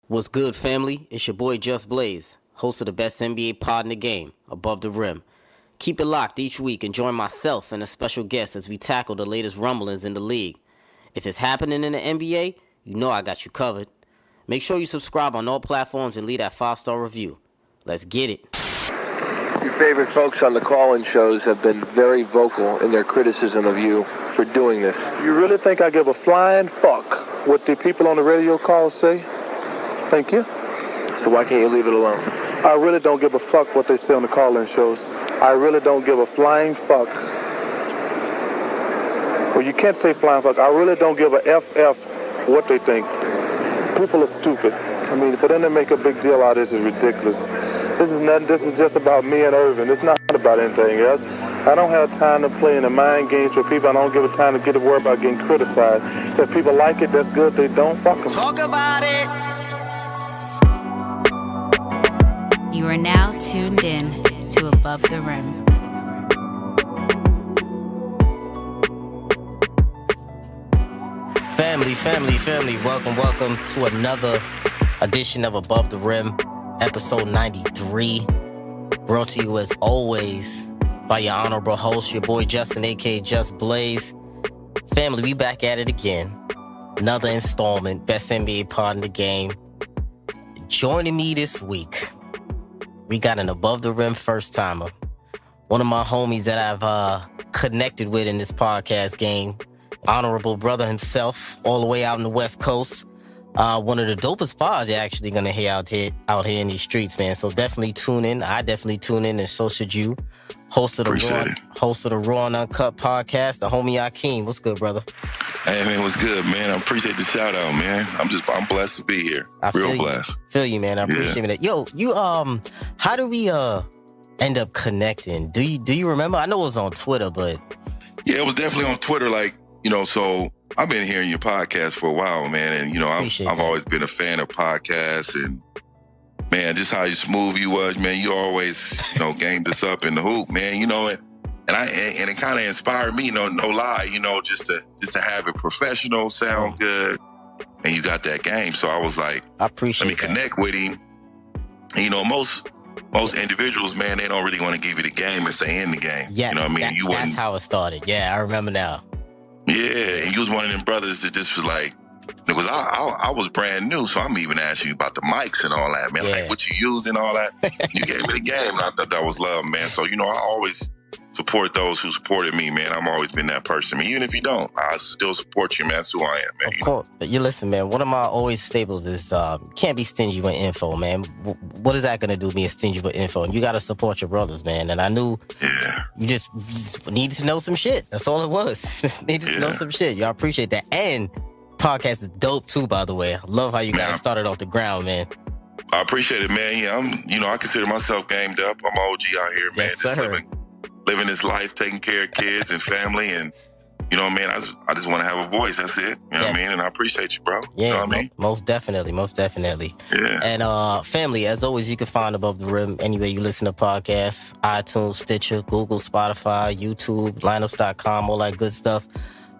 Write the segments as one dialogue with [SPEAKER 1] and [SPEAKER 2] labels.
[SPEAKER 1] What's good, family? It's your boy Just Blaze, host of the best NBA pod in the game, Above the Rim. Keep it locked each week and join myself and a special guest as we tackle the latest rumblings in the league. If it's happening in the NBA, you know I got you covered. Make sure you subscribe on all platforms and leave that 5-star review. Let's get it.
[SPEAKER 2] Your favorite folks on the call-in shows have been very vocal in their criticism of you for doing this.
[SPEAKER 3] You really think I give a flying fuck what the people on the radio calls say? Thank you.
[SPEAKER 2] So why can't you leave it alone?
[SPEAKER 3] I really don't give a fuck what they say on the call-in shows. I really don't give a flying fuck. Well, you can't say flying fuck. I really don't give a FF what they think. People are stupid. I mean, for them to make a big deal out of this is ridiculous. This is nothing. This is just about me and Irvin. It's not about anything else. I don't have time to play in the mind games with people. I don't give a time to get to worry about getting criticized. If people like it, that's good. They don't, fuck them.
[SPEAKER 1] Talk about it!
[SPEAKER 4] You are now tuned in to Above the Rim.
[SPEAKER 1] Family. Welcome to another edition of Above the Rim, episode 93. Brought to you as always by your honorable host, your boy Justin, aka Just Blaze. Family, we back at it again. Another installment, best NBA pod in the game. Joining me this week, we got an Above the Rim first timer. One of my homies that I've connected with in this podcast game. Honorable brother himself, all the way out in the West Coast. One of the dopest pods you're actually going to hear out here in these streets, man. So definitely tune in. I definitely tune in, and so should you. Host of the Raw and Uncut podcast, the homie Akeem. What's good, brother?
[SPEAKER 5] Hey, man, what's good, man? I appreciate the shout out, man. I'm blessed to be here. Real blessed.
[SPEAKER 1] Feel you, man. I appreciate it. Yo, you how do we end up connecting? Do you remember? I know it was on Twitter, but
[SPEAKER 5] yeah, it was definitely on Twitter. Like, so I've been hearing your podcast for a while, man, and I've always been a fan of podcasts, and man, just how smooth you was, man. You always gamed us up in the hoop, man. And it kind of inspired me, no lie, just to have it professional, sound good, and you got that game. So I was like,
[SPEAKER 1] I appreciate.
[SPEAKER 5] Let me connect with him. And, most individuals, man, they don't really want to give you the game if they in the game.
[SPEAKER 1] Yeah,
[SPEAKER 5] you know what I mean?
[SPEAKER 1] That's how it started. Yeah, I remember now.
[SPEAKER 5] Yeah, and you was one of them brothers that just was like, because I was brand new, so I'm even asking you about the mics and all that, man. Yeah. Like, what you use and all that. You gave me the game, and I thought that was love, man. So, I always support those who supported me, man. I've always been that person. I mean, even if you don't, I still support you, man. That's who I am, man.
[SPEAKER 1] Of course. But you listen, man, one of my always staples is can't be stingy with info, man. What is that going to do, being stingy with info? And you got to support your brothers, man. And I knew you just needed to know some shit. That's all it was. Just needed to know some shit. Y'all appreciate that. And podcast is dope, too, by the way. I love how you guys started off the ground, man.
[SPEAKER 5] I appreciate it, man. Yeah, I consider myself gamed up. I'm OG out here, man.
[SPEAKER 1] Yes, sir.
[SPEAKER 5] Living this life, taking care of kids and family, and man, I just want to have a voice. That's it. You know what I mean? And I appreciate you, bro.
[SPEAKER 1] Yeah,
[SPEAKER 5] you know what I mean?
[SPEAKER 1] Most definitely. Yeah. And family, as always, you can find Above the Rim anywhere you listen to podcasts: iTunes, Stitcher, Google, Spotify, YouTube, lineups.com, all that good stuff.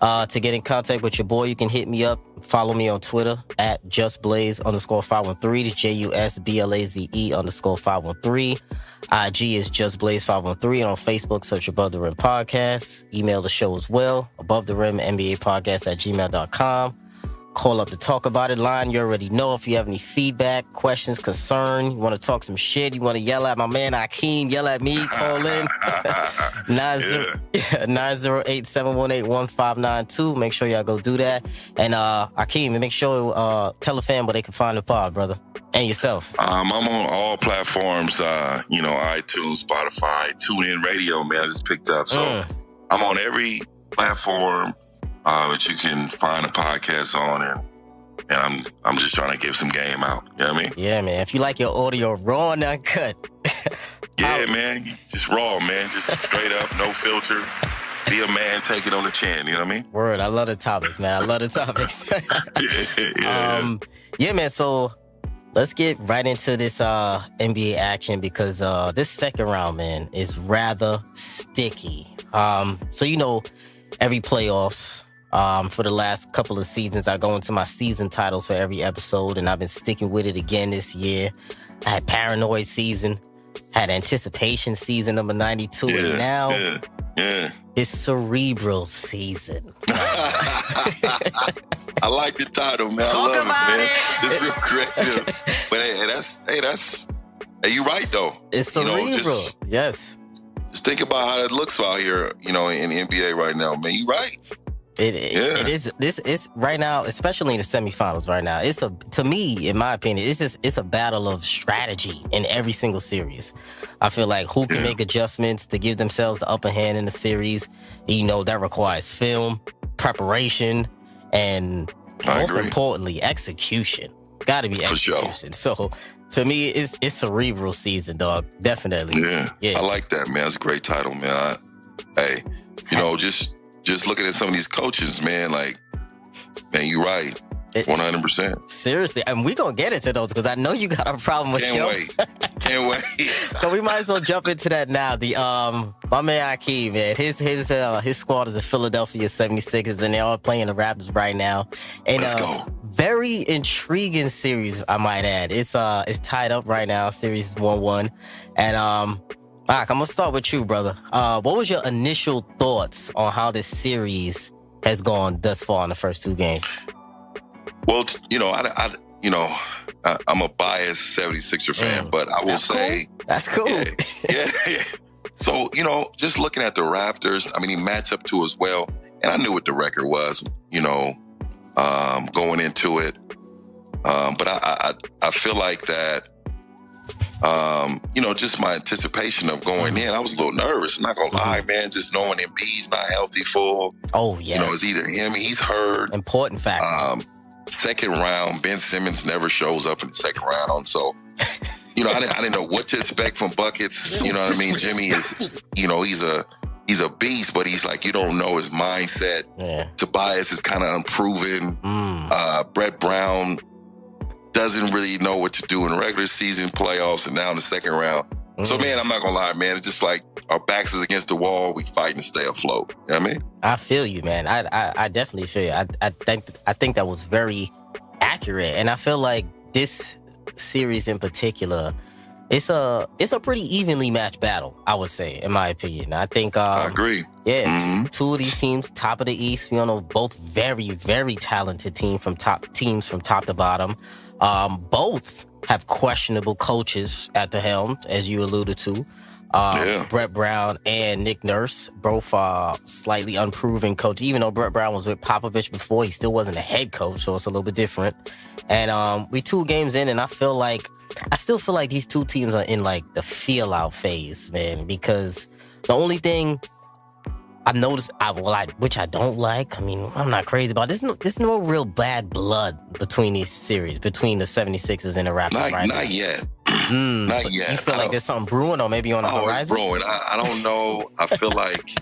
[SPEAKER 1] To get in contact with your boy, you can hit me up. Follow me on Twitter at justblaze_513. It's JUSBLAZE_513. IG is justblaze513. And on Facebook, search Above the Rim Podcast. Email the show as well. Above the Rim NBA Podcast at gmail.com. Call up to talk about it line. You already know. If you have any feedback, questions, concern, you want to talk some shit, you want to yell at my man Akeem, yell at me, call in. 908-718-1592. Make sure y'all go do that. And Akeem, make sure tell a fan where they can find the pod, brother. And yourself.
[SPEAKER 5] I'm on all platforms, iTunes, Spotify, TuneIn Radio, man. I just picked up. So I'm on every platform that you can find a podcast on, and I'm just trying to give some game out. You know what I mean?
[SPEAKER 1] Yeah, man. If you like your audio raw and uncut.
[SPEAKER 5] Yeah, man. Just raw, man. Just straight up, no filter. Be a man, take it on the chin. You know what I mean?
[SPEAKER 1] Word. I love the topics, man. I love the topics. Yeah, man. So let's get right into this NBA action, because this second round, man, is rather sticky. So every playoffs, For the last couple of seasons, I go into my season titles for every episode, and I've been sticking with it again this year. I had Paranoid season, had Anticipation season number 92, and now it's Cerebral season.
[SPEAKER 5] I like the title, man.
[SPEAKER 1] Talk
[SPEAKER 5] I love
[SPEAKER 1] about
[SPEAKER 5] it, man.
[SPEAKER 1] it.
[SPEAKER 5] It's real creative. But hey, you right though.
[SPEAKER 1] It's Cerebral. Yes.
[SPEAKER 5] Just think about how it looks out here, in the NBA right now, man. You right.
[SPEAKER 1] It is. This is right now, especially in the semifinals. Right now, to me, in my opinion, it's a battle of strategy in every single series. I feel like who can make adjustments to give themselves the upper hand in the series. That requires film, preparation, and most importantly, execution. Got to be execution. Sure. So to me, it's Cerebral season, dog. Definitely.
[SPEAKER 5] Yeah. I like that, man. It's a great title, man. Just looking at some of these coaches, man, like, man, you're right. 100%.
[SPEAKER 1] Seriously. And we're going to get into those because I know you got a problem with
[SPEAKER 5] Can't wait.
[SPEAKER 1] So we might as well jump into that now. My man Akeem, man, his squad is the Philadelphia 76ers, and they're all playing the Raptors right now. And
[SPEAKER 5] let's go.
[SPEAKER 1] Very intriguing series, I might add. It's tied up right now. Series is 1-1. And Mark, I'm going to start with you, brother. What was your initial thoughts on how this series has gone thus far in the first two games?
[SPEAKER 5] Well, I'm a biased 76er fan, but I will say...
[SPEAKER 1] Cool. That's cool.
[SPEAKER 5] Yeah. So, just looking at the Raptors, I mean, he matched up to as well, and I knew what the record was, going into it. But I feel like that, just my anticipation of going in, I was a little nervous. I'm not gonna lie, man. Just knowing Embiid's not healthy full.
[SPEAKER 1] Oh yeah.
[SPEAKER 5] It's either him, he's hurt.
[SPEAKER 1] Important factor.
[SPEAKER 5] Second round, Ben Simmons never shows up in the second round, so I didn't know what to expect from buckets. You know what I mean? Jimmy is, he's a beast, but he's like, you don't know his mindset.
[SPEAKER 1] Yeah.
[SPEAKER 5] Tobias is kind of unproven. Brett Brown doesn't really know what to do in regular season, playoffs, and now in the second round. So, man, I'm not going to lie, man. It's just like our backs is against the wall. We fight and stay afloat. You know what I mean? I
[SPEAKER 1] feel you, man. I definitely feel you. I think that was very accurate. And I feel like this series in particular, it's a pretty evenly matched battle, I would say, in my opinion. I think...
[SPEAKER 5] I agree.
[SPEAKER 1] Yeah, two of these teams, top of the East, both very, very talented teams from top to bottom. Both have questionable coaches at the helm, as you alluded to. Brett Brown and Nick Nurse, both slightly unproven coach. Even though Brett Brown was with Popovich before, he still wasn't a head coach, so it's a little bit different. And we 2 games in, and I still feel like these two teams are in like the feel out phase, man. Because the only thing I've noticed, which I don't like. I mean, I'm not crazy about this. There's no real bad blood between these series, between the 76ers and the Raptors right now.
[SPEAKER 5] Not yet. Not yet.
[SPEAKER 1] You feel like there's something brewing or maybe on the horizon?
[SPEAKER 5] It's brewing. I don't know. I feel like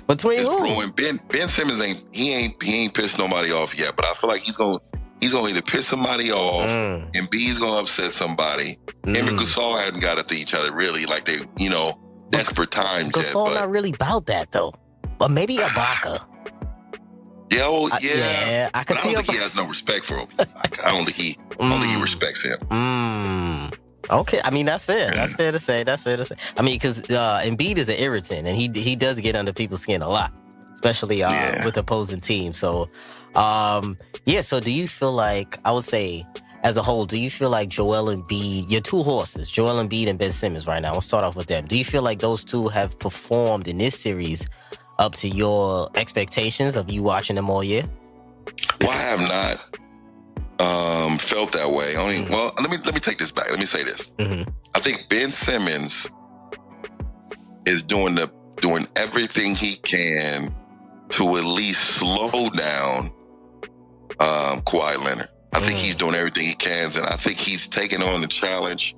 [SPEAKER 1] between
[SPEAKER 5] it's
[SPEAKER 1] who?
[SPEAKER 5] brewing. Ben Simmons ain't pissed nobody off yet, but I feel like he's gonna either piss somebody off, and B's gonna upset somebody. Him and Gasol haven't got it to each other really, like they, desperate times.
[SPEAKER 1] Gasol not really about that though. But maybe Ibaka.
[SPEAKER 5] Yeah,
[SPEAKER 1] I can see.
[SPEAKER 5] I don't think he has no respect for him. I don't think he respects him.
[SPEAKER 1] Okay, I mean that's fair. That's fair to say. I mean, because Embiid is an irritant, and he does get under people's skin a lot, especially with opposing teams. So, So, do you feel like, I would say, as a whole, do you feel like Joel Embiid, your two horses, Joel Embiid and Ben Simmons, right now? We'll start off with them. Do you feel like those two have performed in this series up to your expectations of you watching them all year?
[SPEAKER 5] Well, I have not felt that way. Well, let me take this back. Let me say this. I think Ben Simmons is doing everything he can to at least slow down Kawhi Leonard. I think he's doing everything he can, and I think he's taking on the challenge.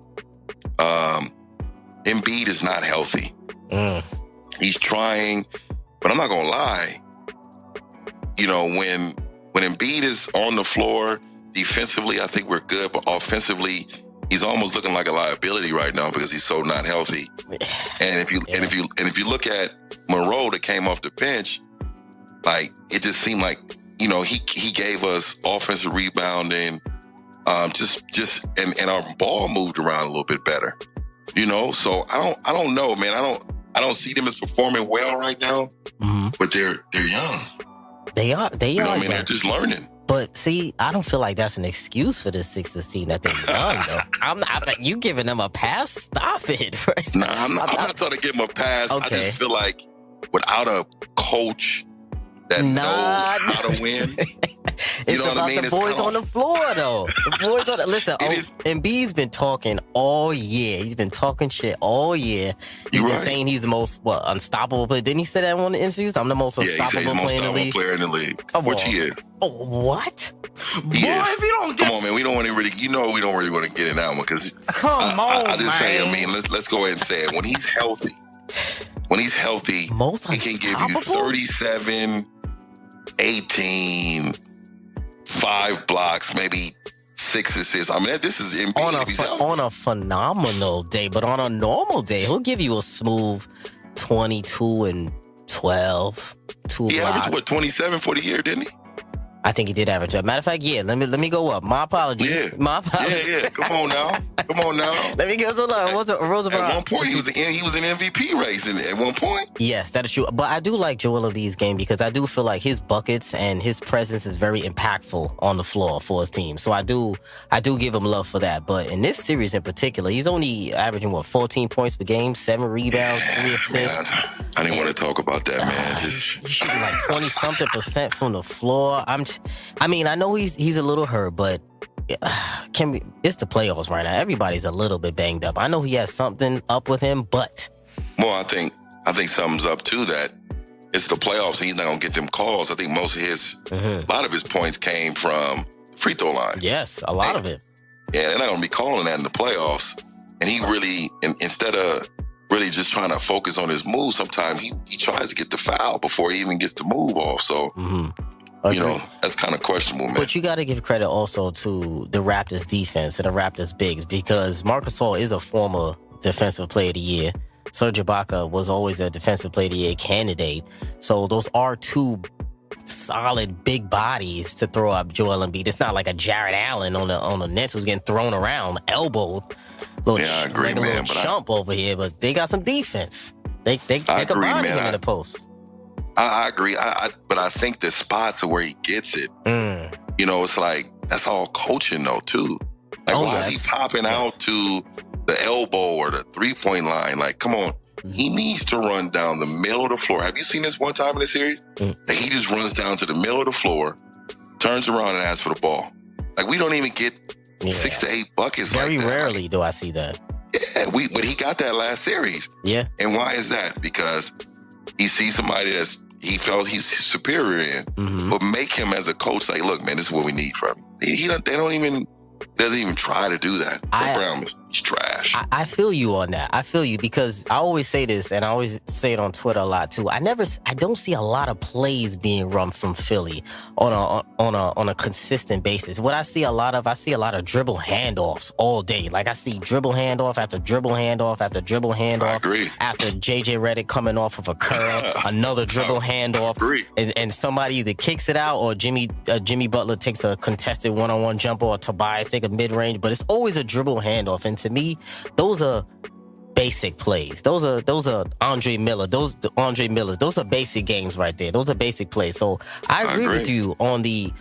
[SPEAKER 5] Embiid is not healthy. He's trying, but I'm not gonna lie. When Embiid is on the floor, defensively, I think we're good, but offensively, he's almost looking like a liability right now because he's so not healthy. And if you look at Monroe that came off the bench, Like, it just seemed like, you know, he gave us offensive rebounding, and our ball moved around a little bit better, you know. So I don't know, man. I don't see them as performing well right now, but they're young.
[SPEAKER 1] They are.
[SPEAKER 5] You know what I mean? They're just learning.
[SPEAKER 1] But see, I don't feel like that's an excuse for the Sixers team that they're young, though. I'm not, you giving them a pass? Stop it. Right?
[SPEAKER 5] Nah, I'm not trying to give them a pass. Okay. I just feel like without a coach that knows how to win.
[SPEAKER 1] It's about the boys on the floor, though. The boys on the listen. Embiid's been talking all year. He's been talking shit all year. He's been saying he's the most unstoppable player. Didn't he say that in one of the interviews? I'm the most unstoppable player in the league.
[SPEAKER 5] Which he is.
[SPEAKER 1] Oh, what?
[SPEAKER 5] Boy, if you don't get... Come on, man. We don't want to really. You know, we don't really want to get in that one because. I just say. I mean, let's go ahead and say it. When he's healthy, he can give you 37, 18. 5 blocks, maybe 6 assists. I mean, this is Embiid
[SPEAKER 1] on a phenomenal day, but on a normal day, he'll give you a smooth 22 and 12.
[SPEAKER 5] He averaged 27 for the year, didn't he?
[SPEAKER 1] I think he did average up. Matter of fact, let me go up. My apologies.
[SPEAKER 5] Yeah.
[SPEAKER 1] My apologies.
[SPEAKER 5] Yeah. Come on now.
[SPEAKER 1] Let me give some love.
[SPEAKER 5] At one point, he was in MVP race at one point.
[SPEAKER 1] Yes, that is true. But I do like Joel Embiid's game because I do feel like his buckets and his presence is very impactful on the floor for his team. So I do give him love for that. But in this series in particular, he's only averaging 14 points per game, 7 rebounds, 3 assists.
[SPEAKER 5] Man, I didn't want to talk about that, man.
[SPEAKER 1] He's shooting like 20-something% from the floor. I mean, I know he's a little hurt, but it's the playoffs right now. Everybody's a little bit banged up. I know he has something up with him, but
[SPEAKER 5] well, I think something's up too. That it's the playoffs and he's not gonna get them calls. I think most of a lot of his points came from free throw line.
[SPEAKER 1] Yes, a lot of it.
[SPEAKER 5] Yeah, they're not gonna be calling that in the playoffs. And he really, instead of really just trying to focus on his move, sometimes he tries to get the foul before he even gets the move off. So. You know, that's kind of questionable, man.
[SPEAKER 1] But you got to give credit also to the Raptors defense and the Raptors bigs because Marc Gasol is a former Defensive Player of the Year. Serge Ibaka was always a Defensive Player of the Year candidate. So those are 2 solid big bodies to throw up Joel Embiid. It's not like a Jared Allen on the Nets who's getting thrown around, elbowed.
[SPEAKER 5] I agree, man.
[SPEAKER 1] Little chump over here, but they got some defense. They can body him in the post.
[SPEAKER 5] I agree, but I think the spots are where he gets it. You know, it's like, that's all coaching though, too. Like, why is he popping out to the elbow or the 3-point line? Like, come on. He needs to run down the middle of the floor. Have you seen this one time in the series? That he just runs down to the middle of the floor, turns around and asks for the ball. Like, we don't even get 6 to 8 buckets
[SPEAKER 1] Very
[SPEAKER 5] like that.
[SPEAKER 1] Very rarely do I see that.
[SPEAKER 5] Yeah, but he got that last series.
[SPEAKER 1] Yeah.
[SPEAKER 5] And why is that? Because he sees somebody he felt he's superior in, but make him as a coach like, look, man, this is what we need from him. They doesn't even try to do that. Brown is trash.
[SPEAKER 1] I feel you on that. I feel you because I always say this, and I always say it on Twitter a lot too. I don't see a lot of plays being run from Philly on a consistent basis. What I see a lot of dribble handoffs all day. Like I see dribble handoff after dribble handoff after dribble handoff.
[SPEAKER 5] I agree.
[SPEAKER 1] After JJ Redick coming off of a curl, another dribble handoff, and somebody either kicks it out or Jimmy Butler takes a contested one-on-one jumper or Tobias take a mid-range, but it's always a dribble handoff. And to me, those are basic plays. Those are Andre Miller. Those are basic games right there. Those are basic plays. So I agree with you on the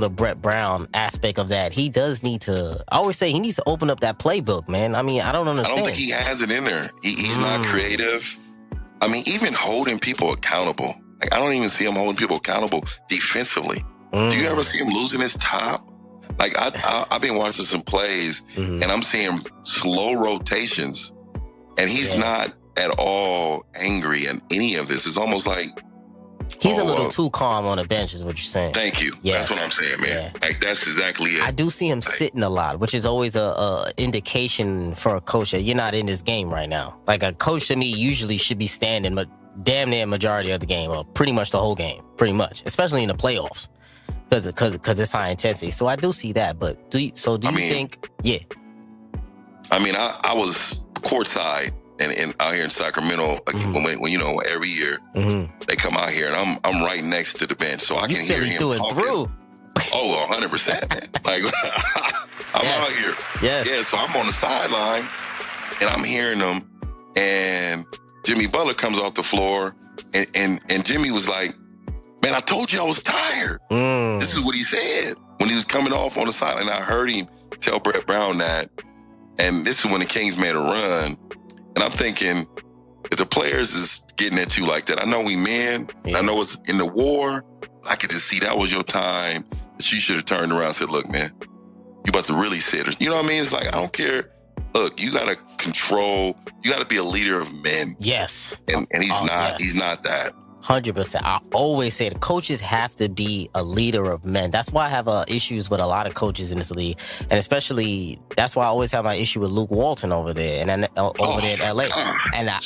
[SPEAKER 1] Brett Brown aspect of that. He does need to. I always say he needs to open up that playbook, man. I mean, I don't understand.
[SPEAKER 5] I don't think he has it in there. He's not creative. I mean, even holding people accountable. Like, I don't even see him holding people accountable defensively. Do you ever see him losing his top? Like, I've been watching some plays, and I'm seeing slow rotations, and he's not at all angry at any of this. It's almost like
[SPEAKER 1] he's a little too calm on the bench, is what you're saying.
[SPEAKER 5] Thank you. Yeah. That's what I'm saying, man. Yeah. Like, that's exactly it.
[SPEAKER 1] I do see him sitting a lot, which is always a indication for a coach that you're not in this game right now. Like, a coach to me usually should be standing, but damn near majority of the game, or pretty much the whole game, pretty much, especially in the playoffs. Because it's high intensity. So I do see that. But do you think... Yeah.
[SPEAKER 5] I mean, I was courtside and out here in Sacramento, when you know, every year they come out here, and I'm right next to the bench, so I can hear him talking. Oh, 100%, man. Like, I'm out here.
[SPEAKER 1] Yes.
[SPEAKER 5] Yeah, so I'm on the sideline, and I'm hearing them, and Jimmy Butler comes off the floor, and Jimmy was like, man, I told you I was tired. This is what he said when he was coming off on the sideline. I heard him tell Brett Brown that, and this is when the Kings made a run, and I'm thinking, if the players is getting at you like that, I know we men, I know it's in the war, I could just see that was your time, that you should have turned around and said, look, man, you about to really sit. You know what I mean? It's like, I don't care. Look, you got to control. You got to be a leader of men.
[SPEAKER 1] Yes.
[SPEAKER 5] And he's not. Yes. He's not that.
[SPEAKER 1] 100%. I always say the coaches have to be a leader of men. That's why I have issues with a lot of coaches in this league, and especially that's why I always have my issue with Luke Walton over there and over there in LA. And I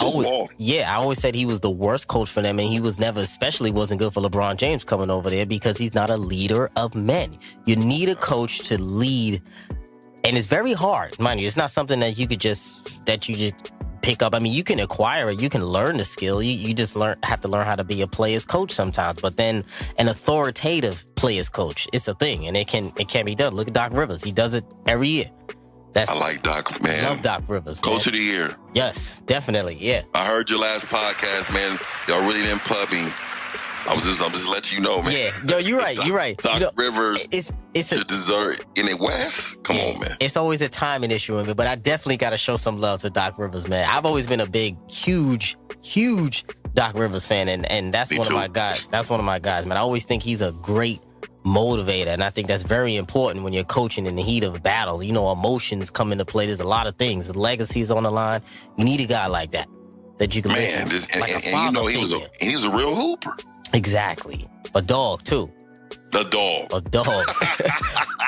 [SPEAKER 1] always said he was the worst coach for them, and he was never, especially wasn't good for LeBron James coming over there because he's not a leader of men. You need a coach to lead, and it's very hard, mind you. It's not something that you just pick up. I mean, you can acquire it. You can learn the skill. You just have to learn how to be a player's coach sometimes. But then an authoritative player's coach, it's a thing, and it can be done. Look at Doc Rivers. He does it every year.
[SPEAKER 5] I like Doc, man.
[SPEAKER 1] Love Doc Rivers,
[SPEAKER 5] Coach of the year.
[SPEAKER 1] Yes, definitely, yeah.
[SPEAKER 5] I heard your last podcast, man. Y'all really didn't pubbing. I'm just letting you know, man.
[SPEAKER 1] Yeah, yo, you're right.
[SPEAKER 5] Doc Rivers should deserve in the West. Come on, man.
[SPEAKER 1] It's always a timing issue in me, but I definitely got to show some love to Doc Rivers, man. I've always been a big, huge Doc Rivers fan, and that's one of my guys. That's one of my guys, man. I always think he's a great motivator, and I think that's very important when you're coaching in the heat of battle. You know, emotions come into play. There's a lot of things. The legacy's on the line. You need a guy like that you can listen to.
[SPEAKER 5] And you know, he was a real hooper.
[SPEAKER 1] Exactly. A dog, too.
[SPEAKER 5] A dog.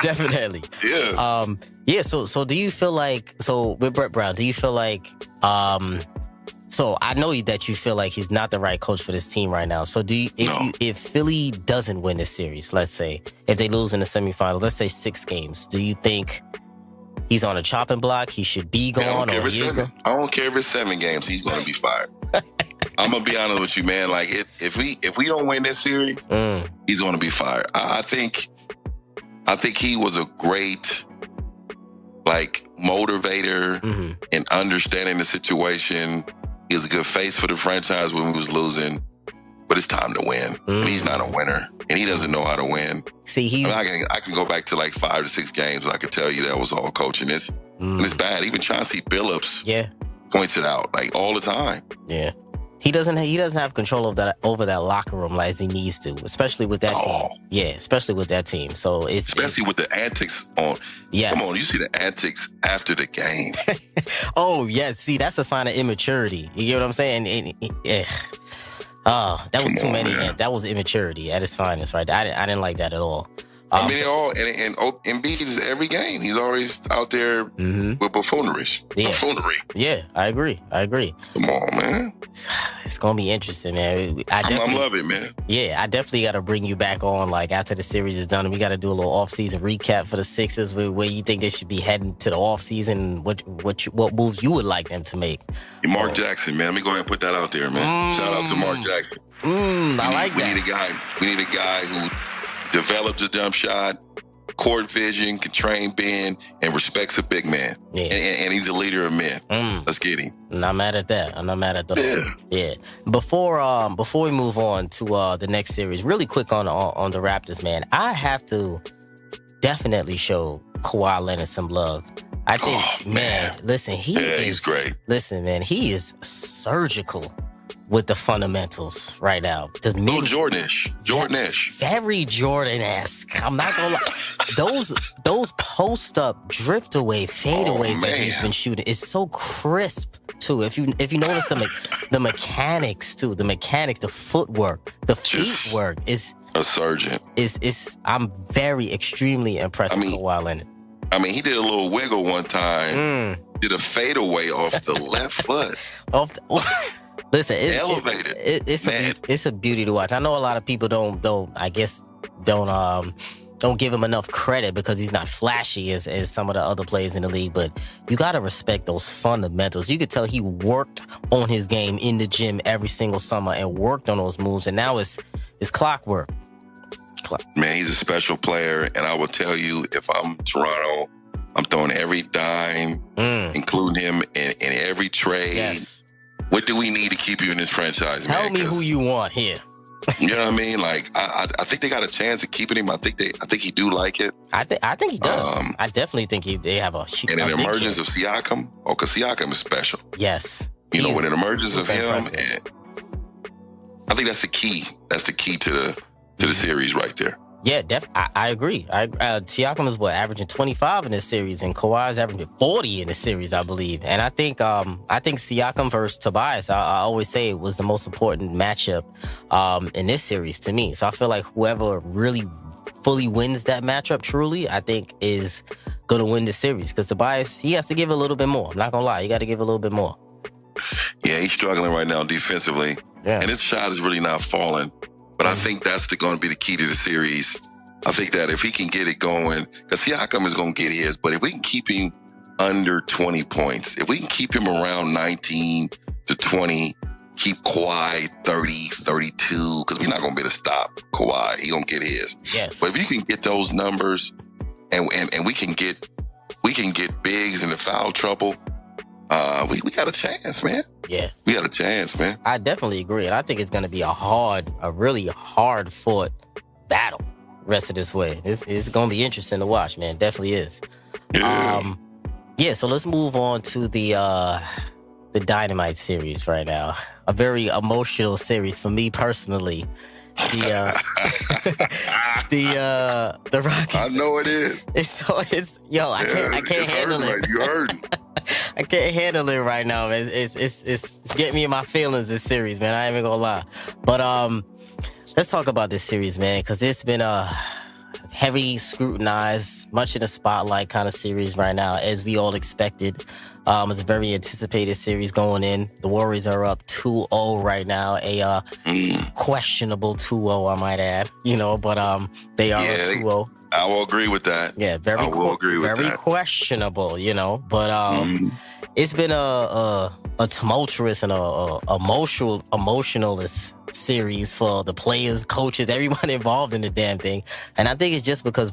[SPEAKER 1] Definitely.
[SPEAKER 5] Yeah.
[SPEAKER 1] So do you feel like, with Brett Brown, do you feel like, so I know that you feel like he's not the right coach for this team right now. So if Philly doesn't win this series, let's say, if they lose in the semifinals, let's say 6 games, do you think he's on a chopping block? He should be gone?
[SPEAKER 5] I don't care if it's 7 games, he's going to be fired. I'm gonna be honest with you, man. Like, if we don't win this series, he's gonna be fired. I think he was a great, like, motivator and understanding the situation. He was a good face for the franchise when we was losing, but it's time to win. And he's not a winner, and he doesn't know how to win.
[SPEAKER 1] See,
[SPEAKER 5] I can go back to like 5 to 6 games, but I could tell you that was all coaching. And it's bad. Even Chauncey Billups points it out, like, all the time.
[SPEAKER 1] Yeah. He doesn't have control of that over that locker room like he needs to, especially with that team. Yeah, especially with that team. So
[SPEAKER 5] especially with the antics on.
[SPEAKER 1] Yes.
[SPEAKER 5] Come on, you see the antics after the game.
[SPEAKER 1] Oh yes, see, that's a sign of immaturity. You get what I'm saying? That was too many. That was immaturity at its finest, right? I didn't like that at all.
[SPEAKER 5] I mean, Embiid is every game. He's always out there with buffoonery.
[SPEAKER 1] Yeah, I agree.
[SPEAKER 5] Come on, man.
[SPEAKER 1] It's gonna be interesting, man.
[SPEAKER 5] I love it, man.
[SPEAKER 1] Yeah, I definitely got to bring you back on, like, after the series is done, and we got to do a little off-season recap for the Sixers, where you think they should be heading to the off-season, what moves you would like them to make.
[SPEAKER 5] Mark Jackson, man. Let me go ahead and put that out there, man. Shout out to Mark Jackson.
[SPEAKER 1] I like that.
[SPEAKER 5] We need a guy who develops a jump shot, court vision, can train Ben, and respects a big man. Yeah. And he's a leader of men. Let's get him.
[SPEAKER 1] I'm not mad at that. Yeah. Before we move on to the next series, really quick on the Raptors, man, I have to definitely show Kawhi Leonard some love. I think, man, listen, he's great. Listen, man, he is surgical with the fundamentals right now.
[SPEAKER 5] Little Jordan-ish.
[SPEAKER 1] Very Jordan-esque. I'm not gonna lie. Those post-up, drift-away, fadeaways that he's been shooting is so crisp, too. If you notice the mechanics, too. The mechanics, the footwork, the feet work is...
[SPEAKER 5] A surgeon.
[SPEAKER 1] I'm very, extremely impressed with Kawhi Leonard.
[SPEAKER 5] I mean, he did a little wiggle one time. Did a fadeaway off the left foot.
[SPEAKER 1] Listen,
[SPEAKER 5] elevated.
[SPEAKER 1] It's a beauty to watch. I know a lot of people don't don't give him enough credit because he's not flashy as some of the other players in the league. But you got to respect those fundamentals. You could tell he worked on his game in the gym every single summer and worked on those moves. And now it's clockwork.
[SPEAKER 5] Man, he's a special player. And I will tell you, if I'm Toronto, I'm throwing every dime, including him in every trade.
[SPEAKER 1] Yes.
[SPEAKER 5] What do we need to keep you in this franchise, man?
[SPEAKER 1] Tell me who you want here.
[SPEAKER 5] You know what I mean? Like, I think they got a chance of keeping him. I think he do like it.
[SPEAKER 1] I think he does. I definitely think they have a huge.
[SPEAKER 5] And an emergence of Siakam. Oh, because Siakam is special.
[SPEAKER 1] Yes.
[SPEAKER 5] You know, with an emergence of him,
[SPEAKER 1] impressive.
[SPEAKER 5] I think that's the key. That's the key to the series right there.
[SPEAKER 1] Yeah, I agree. Siakam is averaging 25 in this series, and Kawhi is averaging 40 in the series, I believe. And I think Siakam versus Tobias, I always say it was the most important matchup in this series to me. So I feel like whoever really fully wins that matchup, truly, I think is going to win the series. Because Tobias, he has to give a little bit more. I'm not going to lie. You got to give a little bit more.
[SPEAKER 5] Yeah, he's struggling right now defensively. Yeah. And his shot is really not falling. But I think that's going to be the key to the series. I think that if he can get it going, because Siakam is going to get his, but if we can keep him under 20 points, if we can keep him around 19 to 20, keep Kawhi 30, 32, because we're not going to be able to stop Kawhi. He going to get his.
[SPEAKER 1] Yes.
[SPEAKER 5] But if you can get those numbers and we can get bigs into foul trouble, we got a chance, man.
[SPEAKER 1] Yeah.
[SPEAKER 5] We got a chance, man.
[SPEAKER 1] I definitely agree. And I think it's going to be a really hard-fought battle rest of this way. It's going to be interesting to watch, man. Definitely is.
[SPEAKER 5] Yeah.
[SPEAKER 1] So let's move on to the Dynamite series right now. A very emotional series for me personally. The Rockets.
[SPEAKER 5] I know it is.
[SPEAKER 1] I can't handle it.
[SPEAKER 5] You heard.
[SPEAKER 1] I can't handle it right now, man. It's getting me in my feelings, this series, man. I ain't even gonna lie. But let's talk about this series, man, because it's been a heavy scrutinized, much in the spotlight kind of series right now, as we all expected. It's a very anticipated series going in. The Warriors are up 2-0 right now, a questionable 2-0, I might add. But they are up 2-0.
[SPEAKER 5] I will agree with that.
[SPEAKER 1] Yeah, very questionable, But it's been a tumultuous and a emotionalist series for the players, coaches, everyone involved in the damn thing. And I think it's just because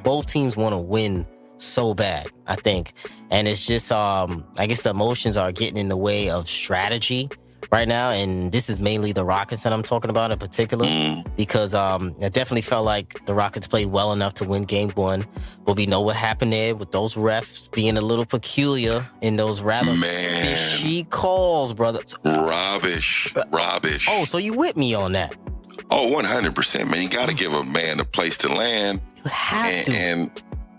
[SPEAKER 1] both teams want to win so bad, I think. And it's just, I guess the emotions are getting in the way of strategy right now, and this is mainly the Rockets that I'm talking about in particular, because it definitely felt like the Rockets played well enough to win Game 1, but we know what happened there with those refs being a little peculiar in those rather fishy calls, brother.
[SPEAKER 5] Rubbish.
[SPEAKER 1] Oh, so you with me on that?
[SPEAKER 5] Oh, 100%, man. You got to give a man a place to land.
[SPEAKER 1] You have to.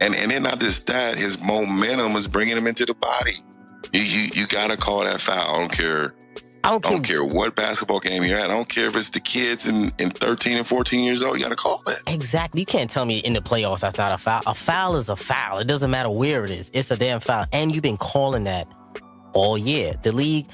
[SPEAKER 5] And then not just that, his momentum is bringing him into the body. You got to call that foul. I don't care what basketball game you're at. I don't care if it's the kids in 13 and 14 years old. You got to call it. Exactly.
[SPEAKER 1] You can't tell me in the playoffs that's not a foul. A foul is a foul. It doesn't matter where it is. It's a damn foul. And you've been calling that all year. The league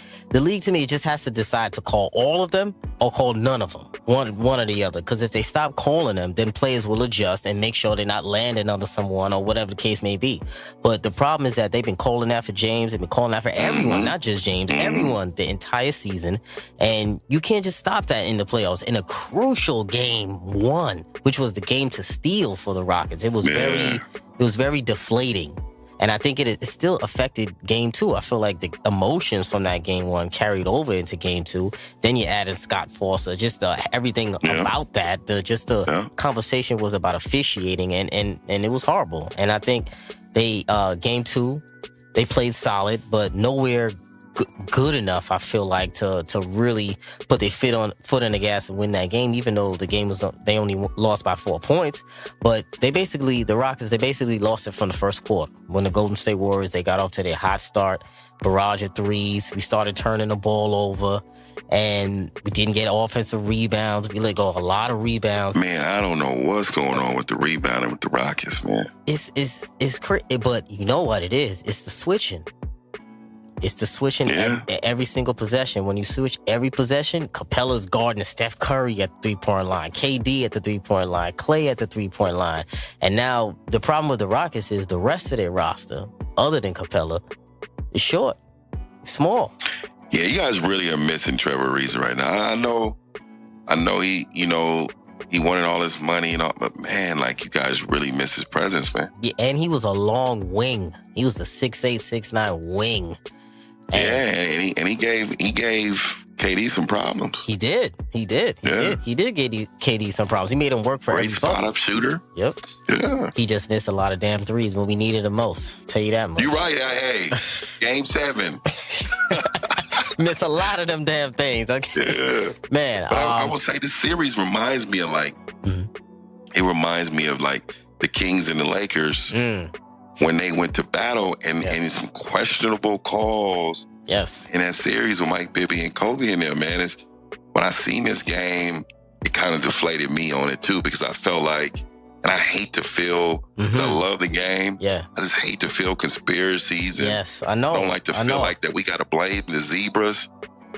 [SPEAKER 1] to me just has to decide to call all of them or call none of them. One or the other. Because if they stop calling them, then players will adjust and make sure they're not landing under someone or whatever the case may be. But the problem is that they've been calling that for James. They've been calling that for everyone, not just James, everyone the entire season. And you can't just stop that in the playoffs. In a crucial Game 1, which was the game to steal for the Rockets. It was very deflating. And I think it still affected Game 2. I feel like the emotions from that Game 1 carried over into Game 2. Then you added Scott Foster. Just everything about that. The conversation was about officiating, and it was horrible. And I think they Game 2, they played solid, but nowhere good enough, I feel like, to really put their foot on the gas and win that game, even though the game they only lost by 4 points. But the Rockets lost it from the first quarter. When the Golden State Warriors, they got off to their hot start, barrage of threes. We started turning the ball over, and we didn't get offensive rebounds. We let go a lot of rebounds.
[SPEAKER 5] Man, I don't know what's going on with the rebounding with the Rockets, man.
[SPEAKER 1] It's crazy, but you know what it is? It's the switching. It's the switching every single possession. When you switch every possession, Capella's guarding Steph Curry at the three-point line, KD at the three-point line, Clay at the three-point line. And now the problem with the Rockets is the rest of their roster, other than Capella, is short, small.
[SPEAKER 5] Yeah, you guys really are missing Trevor Ariza right now. I know he, he wanted all this money and all, but man, like, you guys really miss his presence, man.
[SPEAKER 1] Yeah, and he was a long wing. He was a 6'8", 6'9" wing.
[SPEAKER 5] And he gave KD some problems.
[SPEAKER 1] He did. He did give KD some problems. He made him work for every
[SPEAKER 5] great spot-up shooter.
[SPEAKER 1] Yep.
[SPEAKER 5] Yeah.
[SPEAKER 1] He just missed a lot of damn threes when we needed him most. Tell you that much.
[SPEAKER 5] You're right. Hey, Game 7.
[SPEAKER 1] Missed a lot of them damn things. Okay.
[SPEAKER 5] Yeah.
[SPEAKER 1] Man.
[SPEAKER 5] But I will say this series reminds me of it reminds me of like the Kings and the Lakers when they went to battle and some questionable calls.
[SPEAKER 1] Yes.
[SPEAKER 5] In that series with Mike Bibby and Kobe in there, man. When I seen this game, it kind of deflated me on it too, because I felt like, and I hate to feel, because I love the game.
[SPEAKER 1] Yeah.
[SPEAKER 5] I just hate to feel conspiracies. And
[SPEAKER 1] yes, I know.
[SPEAKER 5] I don't like to feel like that we got to blame the Zebras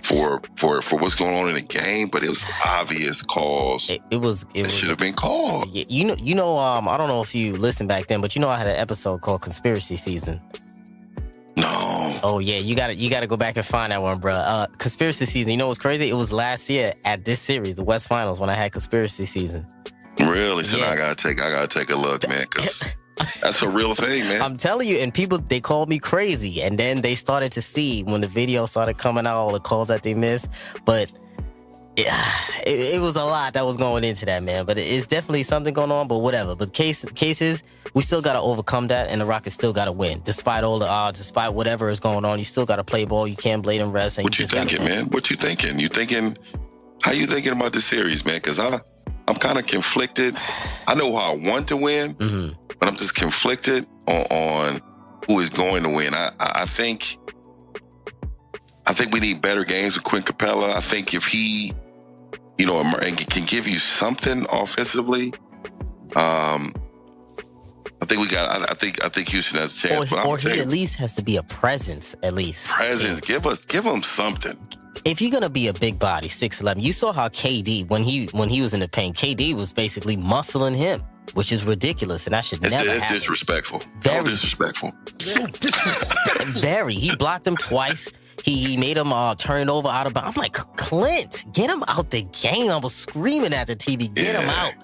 [SPEAKER 5] for what's going on in the game, but it was obvious calls. It should have been called.
[SPEAKER 1] You know. I don't know if you listened back then, but I had an episode called Conspiracy Season.
[SPEAKER 5] No.
[SPEAKER 1] Oh yeah, you gotta go back and find that one, bro. Conspiracy Season. You know what's crazy? It was last year at this series, the West Finals, when I had Conspiracy Season.
[SPEAKER 5] Really? So I gotta take a look, man, because that's a real thing, man.
[SPEAKER 1] I'm telling you, and people, they called me crazy, and then they started to see when the video started coming out, all the calls that they missed. But it was a lot that was going into that, man. But it's definitely something going on, but whatever. But cases, we still got to overcome that, and the Rockets still got to win. Despite all the odds, despite whatever is going on, you still got to play ball. You can't blame them refs.
[SPEAKER 5] What you thinking, man? What you thinking? How you thinking about this series, man? Because I'm kind of conflicted. I know how I want to win, but I'm just conflicted on who is going to win. I think we need better games with Quinn Capella. I think if he, can give you something offensively, I think Houston has a chance.
[SPEAKER 1] Or he at least has to be a presence. At least
[SPEAKER 5] presence. Give him something.
[SPEAKER 1] If you're gonna be a big body, 6'11", you saw how KD when he was in the paint, KD was basically muscling him, which is ridiculous, and that should never happen. It's
[SPEAKER 5] disrespectful.
[SPEAKER 1] Very
[SPEAKER 5] disrespectful.
[SPEAKER 1] So disrespectful. Very. He blocked him twice. He made him turn it over out of bounds. I'm like, Clint, get him out the game. I was screaming at the TV, get him out.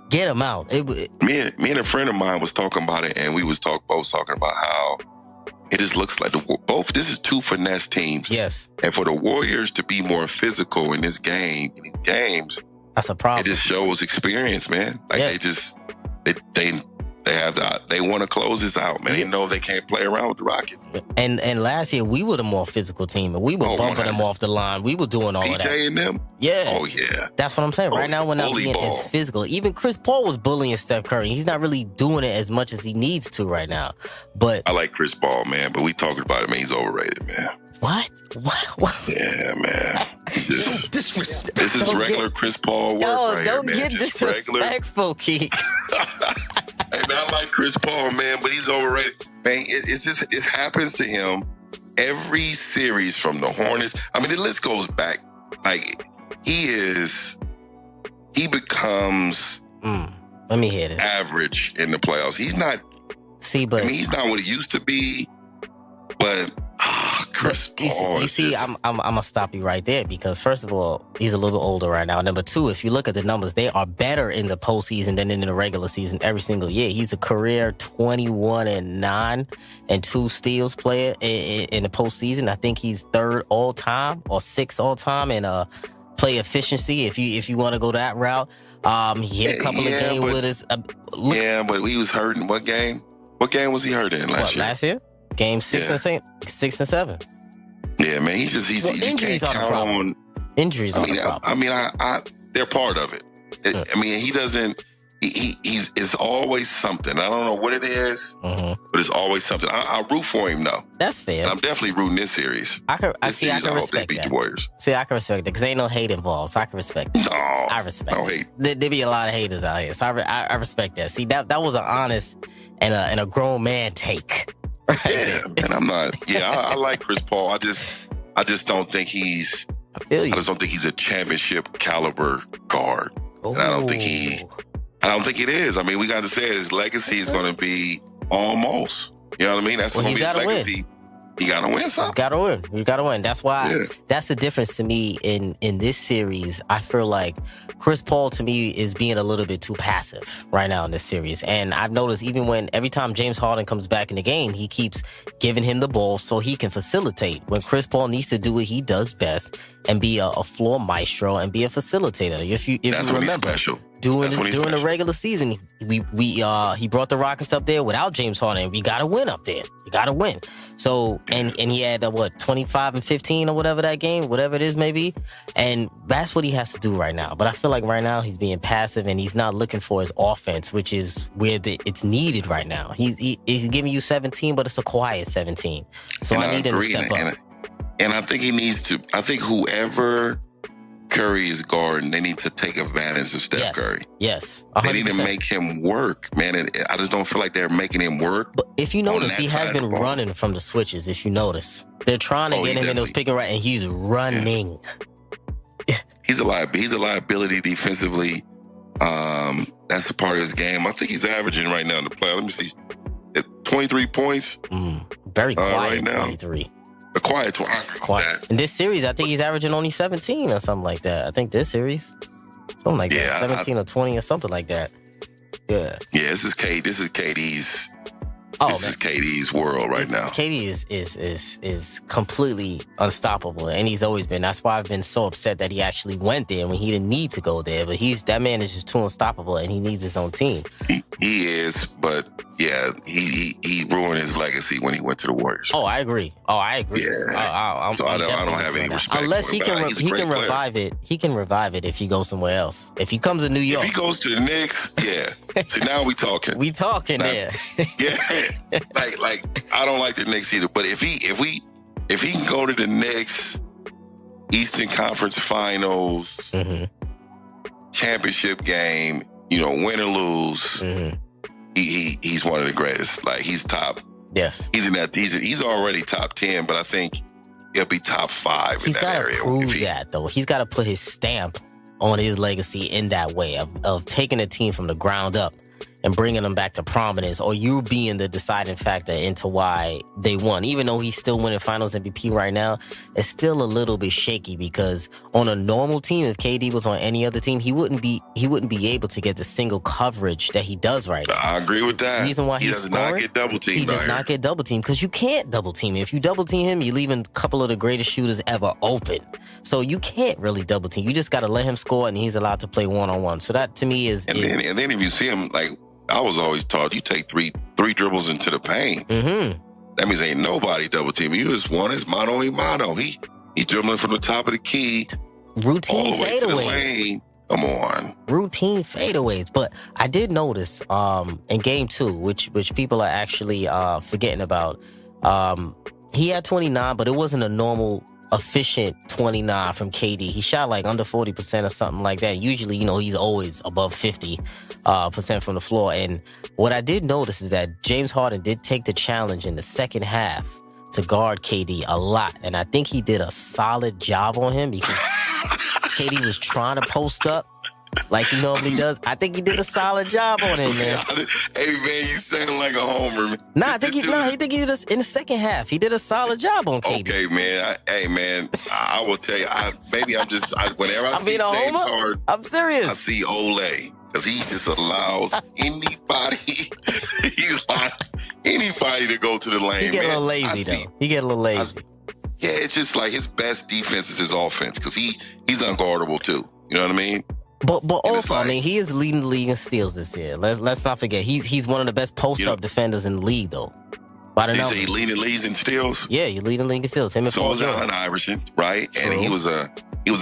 [SPEAKER 1] Get him out.
[SPEAKER 5] Me and a friend of mine was talking about it, and we was both talking about how it just looks like this is two finesse teams.
[SPEAKER 1] Yes.
[SPEAKER 5] And for the Warriors to be more physical in these games,
[SPEAKER 1] that's a problem.
[SPEAKER 5] It just shows experience, man. Like they want to close this out, man. They know they can't play around with the Rockets.
[SPEAKER 1] And last year we were the more physical team, and we were bumping them off the line. We were doing all of that.
[SPEAKER 5] PJ and them?
[SPEAKER 1] Yeah.
[SPEAKER 5] Oh yeah.
[SPEAKER 1] That's what I'm saying. Right now we're not being as physical. Even Chris Paul was bullying Steph Curry. He's not really doing it as much as he needs to right now. But
[SPEAKER 5] I like Chris Paul, man, but we talking about it, man. He's overrated, man.
[SPEAKER 1] What?
[SPEAKER 5] Yeah, man. This is regular Chris Paul work right here,
[SPEAKER 1] don't
[SPEAKER 5] man.
[SPEAKER 1] get disrespectful, Keith.
[SPEAKER 5] Hey, man, I like Chris Paul, man, but he's overrated. Man, it happens to him every series from the Hornets. I mean, the list goes back. Like, he becomes
[SPEAKER 1] let me hear this.
[SPEAKER 5] Average in the playoffs. He's not.
[SPEAKER 1] See, but
[SPEAKER 5] he's not what he used to be. But Chris Paul.
[SPEAKER 1] You see, I'm gonna stop you right there, because first of all, he's a little bit older right now. Number two, if you look at the numbers, they are better in the postseason than in the regular season every single year. He's a career 21-9 and 2 steals player in the postseason. I think he's 3rd all time or 6th all time in play efficiency. If you want to go that route, he hit a couple of games with us.
[SPEAKER 5] But he was hurt in what game? What game was he hurt in last year?
[SPEAKER 1] Last year? Game 6 and 7.
[SPEAKER 5] Yeah, man.
[SPEAKER 1] Injuries are the problem. Injuries are the problem.
[SPEAKER 5] I mean, they're part of it. I mean, he doesn't. It's always something. I don't know what it is, but it's always something. I root for him though.
[SPEAKER 1] That's fair.
[SPEAKER 5] And I'm definitely rooting this series.
[SPEAKER 1] I can respect
[SPEAKER 5] that. The Warriors.
[SPEAKER 1] See, I can respect that because ain't no hate involved, so I can respect that.
[SPEAKER 5] No,
[SPEAKER 1] I respect.
[SPEAKER 5] No hate.
[SPEAKER 1] There be a lot of haters out here, so I respect that. See, that was an honest and a grown man take. Right.
[SPEAKER 5] Yeah, and I'm not. Yeah, I like Chris Paul. I just don't think he's.
[SPEAKER 1] I feel you.
[SPEAKER 5] I just don't think he's a championship caliber guard. And I don't think it is. I mean, we got to say his legacy is going to be almost. You know what I mean? That's going to be his legacy. Win. You got to win something.
[SPEAKER 1] You got to win. That's why. That's the difference to me in this series. I feel like Chris Paul to me is being a little bit too passive right now in this series. And I've noticed even every time James Harden comes back in the game, he keeps giving him the ball so he can facilitate. When Chris Paul needs to do what he does best and be a floor maestro and be a facilitator. If you remember, during the regular season, he brought the Rockets up there without James Harden. We got to win up there. You got to win. So, and he had 25 and 15 or whatever that game, whatever it is maybe. And that's what he has to do right now. But I feel like right now he's being passive and he's not looking for his offense, which is where it's needed right now. He's giving you 17, but it's a quiet 17. So I need him to step up.
[SPEAKER 5] And I think he needs to. I think whoever Curry is guarding, they need to take advantage of Steph Curry.
[SPEAKER 1] Yes.
[SPEAKER 5] 100%. They need to make him work, man. I just don't feel like they're making him work.
[SPEAKER 1] But if you notice, he has been running from the switches, if you notice. They're trying to get him in those pick and roll, and he's running.
[SPEAKER 5] Yeah. He's a liability defensively. That's a part of his game. I think he's averaging right now in the play. Let me see. 23 points.
[SPEAKER 1] Very quiet
[SPEAKER 5] right now.
[SPEAKER 1] 23.
[SPEAKER 5] A quiet 20.
[SPEAKER 1] In this series, I think he's averaging only 17 or something like that. I think this series, something like that, 17 or 20 or something like that. Yeah.
[SPEAKER 5] Yeah, this is KD's. This is KD's world right now.
[SPEAKER 1] KD is completely unstoppable, and he's always been. That's why I've been so upset that he actually went there when he didn't need to go there. But that man is just too unstoppable, and he needs his own team.
[SPEAKER 5] He is, but yeah, he ruined his legacy when he went to the Warriors.
[SPEAKER 1] Oh, I agree. Yeah.
[SPEAKER 5] I don't have any respect.
[SPEAKER 1] Unless
[SPEAKER 5] for him,
[SPEAKER 1] he can revive it. He can revive it if he goes somewhere else. If he comes to New York.
[SPEAKER 5] If he goes to the Knicks, yeah. So now we talking.
[SPEAKER 1] We talking there.
[SPEAKER 5] Yeah. Like I don't like the Knicks either. But if he can go to the Knicks, Eastern Conference Finals, championship game, win or lose, he's one of the greatest. Like he's top.
[SPEAKER 1] Yes.
[SPEAKER 5] He's already top 10, but I think he'll be top 5 in that area.
[SPEAKER 1] He's got to prove that though. He's got to put his stamp on his legacy in that way of taking a team from the ground up and bringing them back to prominence, or you being the deciding factor into why they won. Even though he's still winning Finals MVP right now, it's still a little bit shaky because on a normal team, if KD was on any other team, he wouldn't be able to get the single coverage that he does right now.
[SPEAKER 5] I agree with that.
[SPEAKER 1] The reason why
[SPEAKER 5] he does not get double teamed.
[SPEAKER 1] He does not get double teamed because you can't double team him. If you double team him, you're leaving a couple of the greatest shooters ever open. So you can't really double team. You just got to let him score, and he's allowed to play one-on-one. So that to me is...
[SPEAKER 5] And then if you see him, like, I was always taught you take three dribbles into the paint. That means ain't nobody double teaming you. It's one is mano y mano. He dribbling from the top of the key,
[SPEAKER 1] routine
[SPEAKER 5] all the way
[SPEAKER 1] fadeaways.
[SPEAKER 5] To the lane. Come on,
[SPEAKER 1] routine fadeaways. But I did notice in game 2, which people are actually forgetting about. He had 29, but it wasn't a normal efficient 29 from KD. He shot like under 40% or something like that. Usually, he's always above 50% from the floor. And what I did notice is that James Harden did take the challenge in the second half to guard KD a lot. And I think he did a solid job on him because KD was trying to post up like he normally does. I think he did a solid job on him, man.
[SPEAKER 5] Hey, man, you sound like a homer, man.
[SPEAKER 1] Nah, I think he did this in the second half. He did a solid job on KD.
[SPEAKER 5] Okay, man. I will tell you. Whenever I see James Harden,
[SPEAKER 1] I'm serious.
[SPEAKER 5] I see Ole. Because he just allows anybody to go to the lane.
[SPEAKER 1] He get a little lazy, though. He get a little lazy.
[SPEAKER 5] Yeah, it's just like his best defense is his offense. Because he's unguardable, too. You know what I mean?
[SPEAKER 1] But also, I mean, he is leading the league in steals this year. Let's not forget. He's one of the best post-up defenders in the league, though. By the numbers.
[SPEAKER 5] He leading leagues in steals?
[SPEAKER 1] Yeah, you're leading the league in steals. Him and
[SPEAKER 5] so was Allen Iverson, right? True. And he was a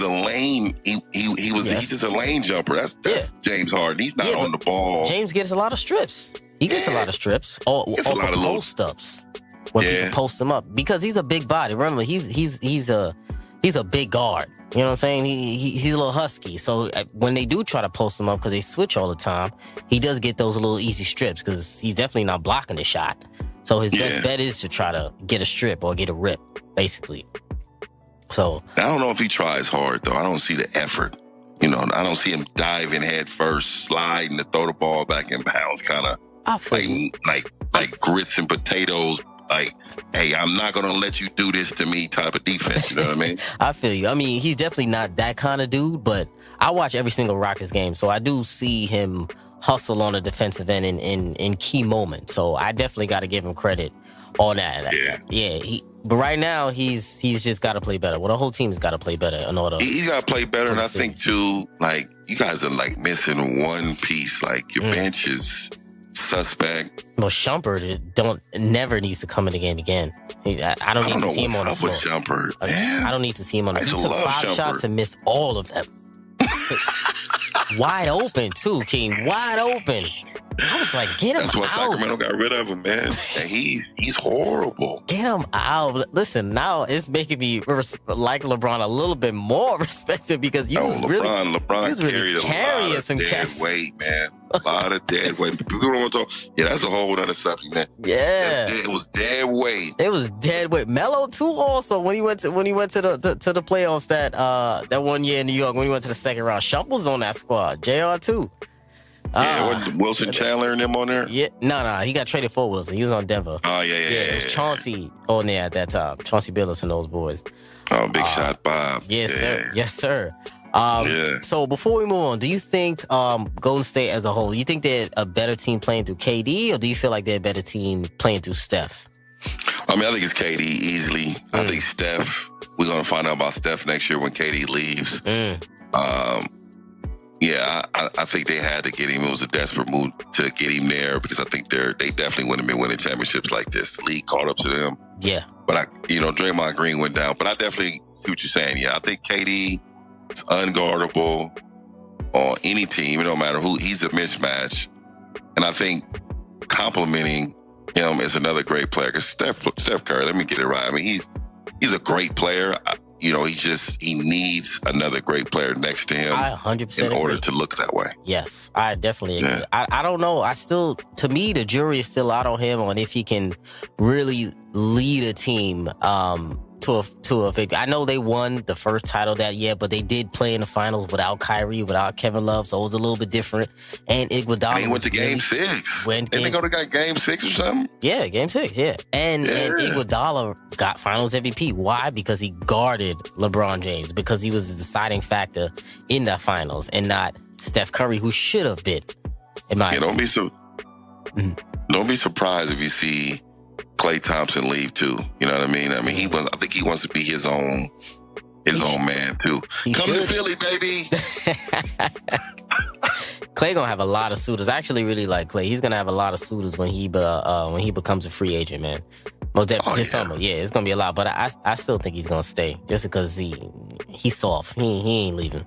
[SPEAKER 5] lane. He's just a lane jumper. That's James Harden. He's not on the ball.
[SPEAKER 1] James gets a lot of strips. He gets a lot of strips. Or post-ups when people post him up because he's a big body. Remember, he's a big guard. You know what I'm saying? He's a little husky. So when they do try to post him up because they switch all the time, he does get those little easy strips because he's definitely not blocking the shot. So his best bet is to try to get a strip or get a rip, basically. So
[SPEAKER 5] I don't know if he tries hard, though. I don't see the effort. You know, I don't see him diving head first, sliding to throw the ball back in bounds, kind of like grits and potatoes. Like, hey, I'm not going to let you do this to me type of defense. You know what I mean?
[SPEAKER 1] I feel you. I mean, he's definitely not that kind of dude, but I watch every single Rockets game, so I do see him hustle on the defensive end in key moments. So I definitely got to give him credit on that. Yeah. But right now, he's just got to play better. Well, the whole team has got to play better in order.
[SPEAKER 5] He's got to play better, and I think, too, like, you guys are, like, missing one piece. Like, your bench is suspect.
[SPEAKER 1] Well, Shumpert never needs to come in the game again. I don't need to see him on the floor.
[SPEAKER 5] Shumpert, man.
[SPEAKER 1] I don't need to see him on the floor. He took 5 shots and missed all of them. Wide open, too, King. Wide open. I was like, get him out.
[SPEAKER 5] That's why Sacramento got rid of him, man. And he's horrible.
[SPEAKER 1] Get him out. Listen, now it's making me like LeBron a little bit more respected because
[SPEAKER 5] LeBron carried a lot of
[SPEAKER 1] some
[SPEAKER 5] dead weight, man. A lot of dead weight. People don't want to talk. Yeah, that's a whole other subject, man.
[SPEAKER 1] Yeah,
[SPEAKER 5] it was dead weight.
[SPEAKER 1] It was dead weight. Melo too. Also, when he went to the playoffs that one year in New York, when he went to the second round, Shump was on that squad. JR too.
[SPEAKER 5] Wasn't Wilson Chandler and them on there?
[SPEAKER 1] Yeah, no, he got traded for Wilson. He was on Denver.
[SPEAKER 5] Oh, yeah.
[SPEAKER 1] It was Chauncey on there at that time. Chauncey Billups and those boys.
[SPEAKER 5] Oh, big shot, Bob.
[SPEAKER 1] Yes, sir. Yes, sir. So before we move on, do you think Golden State as a whole, you think they're a better team playing through KD, or do you feel like they're a better team playing through Steph?
[SPEAKER 5] I mean, I think it's KD easily. I think Steph, we're going to find out about Steph next year when KD leaves. I think they had to get him. It was a desperate move to get him there because I think they definitely wouldn't have been winning championships like this. The league caught up to them.
[SPEAKER 1] Yeah.
[SPEAKER 5] But Draymond Green went down. But I definitely see what you're saying. Yeah, I think KD is unguardable on any team. It don't matter who. He's a mismatch. And I think complimenting him is another great player. Because Steph Curry, let me get it right. I mean, he's a great player. He needs another great player next to him.
[SPEAKER 1] I 100%
[SPEAKER 5] in order to look that way.
[SPEAKER 1] Yes, I definitely agree. Yeah. I don't know. To me, the jury is still out on him on if he can really lead a team to a victory. I know they won the first title that year, but they did play in the finals without Kyrie, without Kevin Love, so it was a little bit different. And Iguodala.
[SPEAKER 5] He went to Game 6. Didn't they go to Game 6 or something?
[SPEAKER 1] Yeah, Game 6, yeah. And Iguodala got Finals MVP. Why? Because he guarded LeBron James, because he was the deciding factor in that finals, and not Steph Curry, who should have been.
[SPEAKER 5] Don't be surprised if you see Klay Thompson leave too. You know what I mean? I think he wants to be his own man too. Come to Philly, baby.
[SPEAKER 1] Klay gonna have a lot of suitors. I actually really like Klay. He's gonna have a lot of suitors when he becomes a free agent, man. Most definitely this summer. Yeah, it's gonna be a lot. But I still think he's gonna stay just because he's soft. He ain't leaving.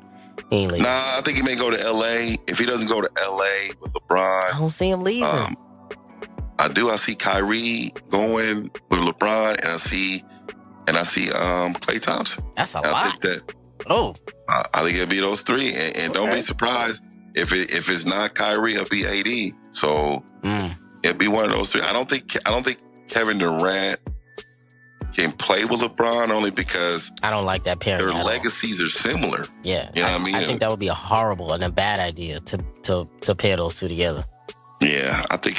[SPEAKER 1] Nah,
[SPEAKER 5] I think he may go to LA. If he doesn't go to LA with LeBron,
[SPEAKER 1] I don't see him leaving.
[SPEAKER 5] I do. I see Kyrie going with LeBron, and I see Klay Thompson.
[SPEAKER 1] That's a lot.
[SPEAKER 5] I think it'll be those three, and don't be surprised if it's not Kyrie, it'll be AD. So it'll be one of those three. I don't think Kevin Durant can play with LeBron only because
[SPEAKER 1] I don't like that pairing.
[SPEAKER 5] Their legacies are similar.
[SPEAKER 1] Yeah,
[SPEAKER 5] you know what I mean.
[SPEAKER 1] I think that would be a horrible and a bad idea to pair those two together.
[SPEAKER 5] Yeah, I think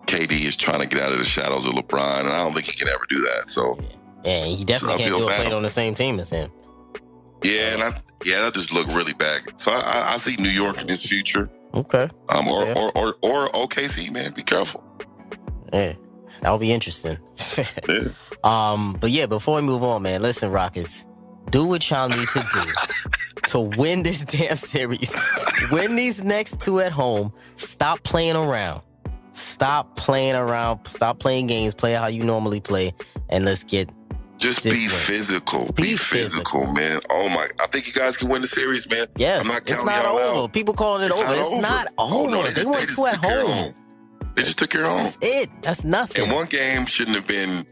[SPEAKER 5] KD is trying to get out of the shadows of LeBron, and I don't think he can ever do that. So
[SPEAKER 1] yeah, he definitely can't do it playing on the same team as him.
[SPEAKER 5] Yeah, that just look really bad. So I see New York in his future.
[SPEAKER 1] Okay.
[SPEAKER 5] Or OKC, man. Be careful.
[SPEAKER 1] Yeah, that would be interesting.
[SPEAKER 5] Yeah.
[SPEAKER 1] But yeah, before we move on, man, listen, Rockets, do what y'all need to do to win this damn series. Win these next 2 at home. Stop playing around. Stop playing around. Stop playing games. Play how you normally play, and let's get.
[SPEAKER 5] Just be physical. Be physical, man. Oh my! I think you guys can win the series, man.
[SPEAKER 1] Yes,
[SPEAKER 5] I'm not
[SPEAKER 1] it's not over.
[SPEAKER 5] Out.
[SPEAKER 1] People calling it over. It's not over.
[SPEAKER 5] Oh, no,
[SPEAKER 1] they won 2 at home.
[SPEAKER 5] They just took care of home.
[SPEAKER 1] That's it. That's nothing.
[SPEAKER 5] And one game shouldn't have been.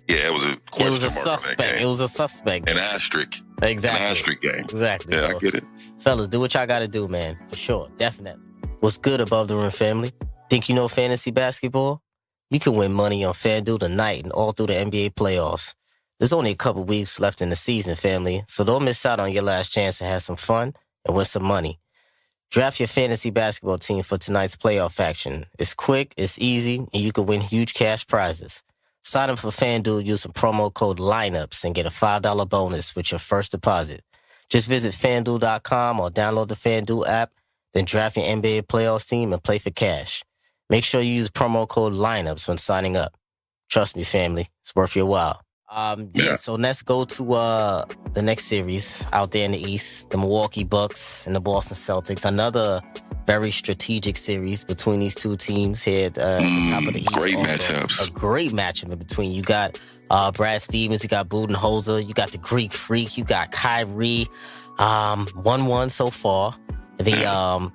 [SPEAKER 5] Yeah, it was a question mark.
[SPEAKER 1] It was a suspect. It was a suspect.
[SPEAKER 5] An asterisk.
[SPEAKER 1] Exactly.
[SPEAKER 5] An asterisk game.
[SPEAKER 1] Exactly.
[SPEAKER 5] Yeah, I get it.
[SPEAKER 1] Fellas, do what y'all got to do, man. For sure. Definitely. What's good, Above the Rim family? Think you know fantasy basketball? You can win money on FanDuel tonight and all through the NBA playoffs. There's only a couple weeks left in the season, family, so don't miss out on your last chance to have some fun and win some money. Draft your fantasy basketball team for tonight's playoff action. It's quick, it's easy, and you can win huge cash prizes. Sign up for FanDuel using promo code LINEUPS and get a $5 bonus with your first deposit. Just visit FanDuel.com or download the FanDuel app, then draft your NBA playoffs team and play for cash. Make sure you use promo code LINEUPS when signing up. Trust me, family, it's worth your while. So let's go to the next series out there in the East, the Milwaukee Bucks and the Boston Celtics. Another very strategic series between these two teams here at the top of the East.
[SPEAKER 5] Great
[SPEAKER 1] also,
[SPEAKER 5] matchups.
[SPEAKER 1] A great matchup in between. You got Brad Stevens, you got Budenholzer, you got the Greek Freak, you got Kyrie. 1-1 so far. The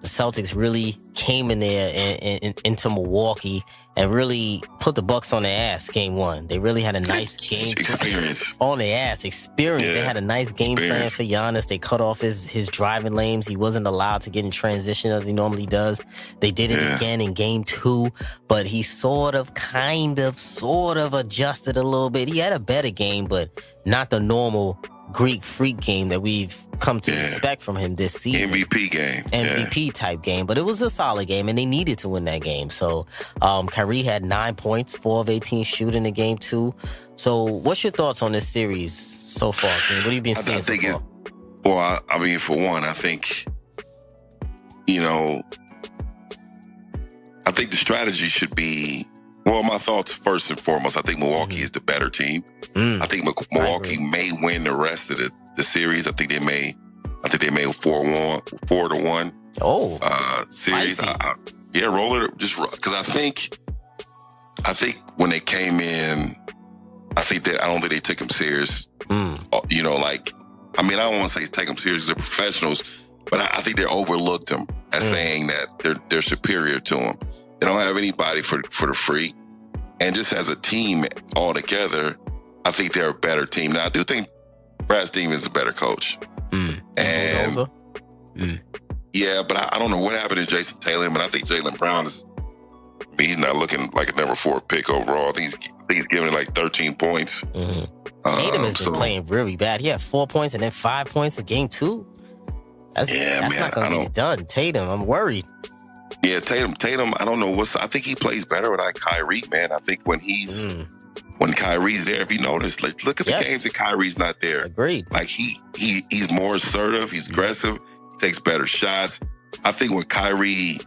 [SPEAKER 1] Celtics really came in there and into Milwaukee and really put the Bucks on their ass game one. They really had a nice game
[SPEAKER 5] experience
[SPEAKER 1] on their ass. Experience. Yeah. They had a nice game plan for Giannis. They cut off his driving lanes. He wasn't allowed to get in transition as he normally does. They did it again in game two, but he sort of adjusted a little bit. He had a better game, but not the normal Greek Freak game that we've come to expect from him this season. MVP type game, but it was a solid game, and they needed to win that game. So Kyrie had 9 points, 4 of 18 shooting in game two. So what's your thoughts on this series so far, King? What have you been seeing so far?
[SPEAKER 5] Well, I mean, for one, I think, I think the strategy should be, well, my thoughts first and foremost, I think Milwaukee is the better team. I think Milwaukee may win the rest of the series. I think they may 4-1.
[SPEAKER 1] Oh,
[SPEAKER 5] series. Roll it. Just because I think when they came in, I don't think they took them serious. I don't want to say take them serious. They're professionals, but I think they overlooked them as saying that they're superior to them. They don't have anybody for the free, and just as a team all together, I think they're a better team. Now, I do think Brad Stevens is a better coach. Yeah, but I don't know what happened to Jason Tatum, and I think Jaylen Brown he's not looking like a number 4 pick overall. I think he's giving it like 13 points.
[SPEAKER 1] Tatum has been playing really bad. He had 4 points and then 5 points in game two. That's not going to get it done. Tatum, I'm worried.
[SPEAKER 5] Yeah, Tatum, I don't know I think he plays better without Kyrie, man. I think when Kyrie's there, if you notice, look at the games that Kyrie's not there.
[SPEAKER 1] Agreed.
[SPEAKER 5] Like he's more assertive, he's aggressive, he takes better shots. I think with Kyrie,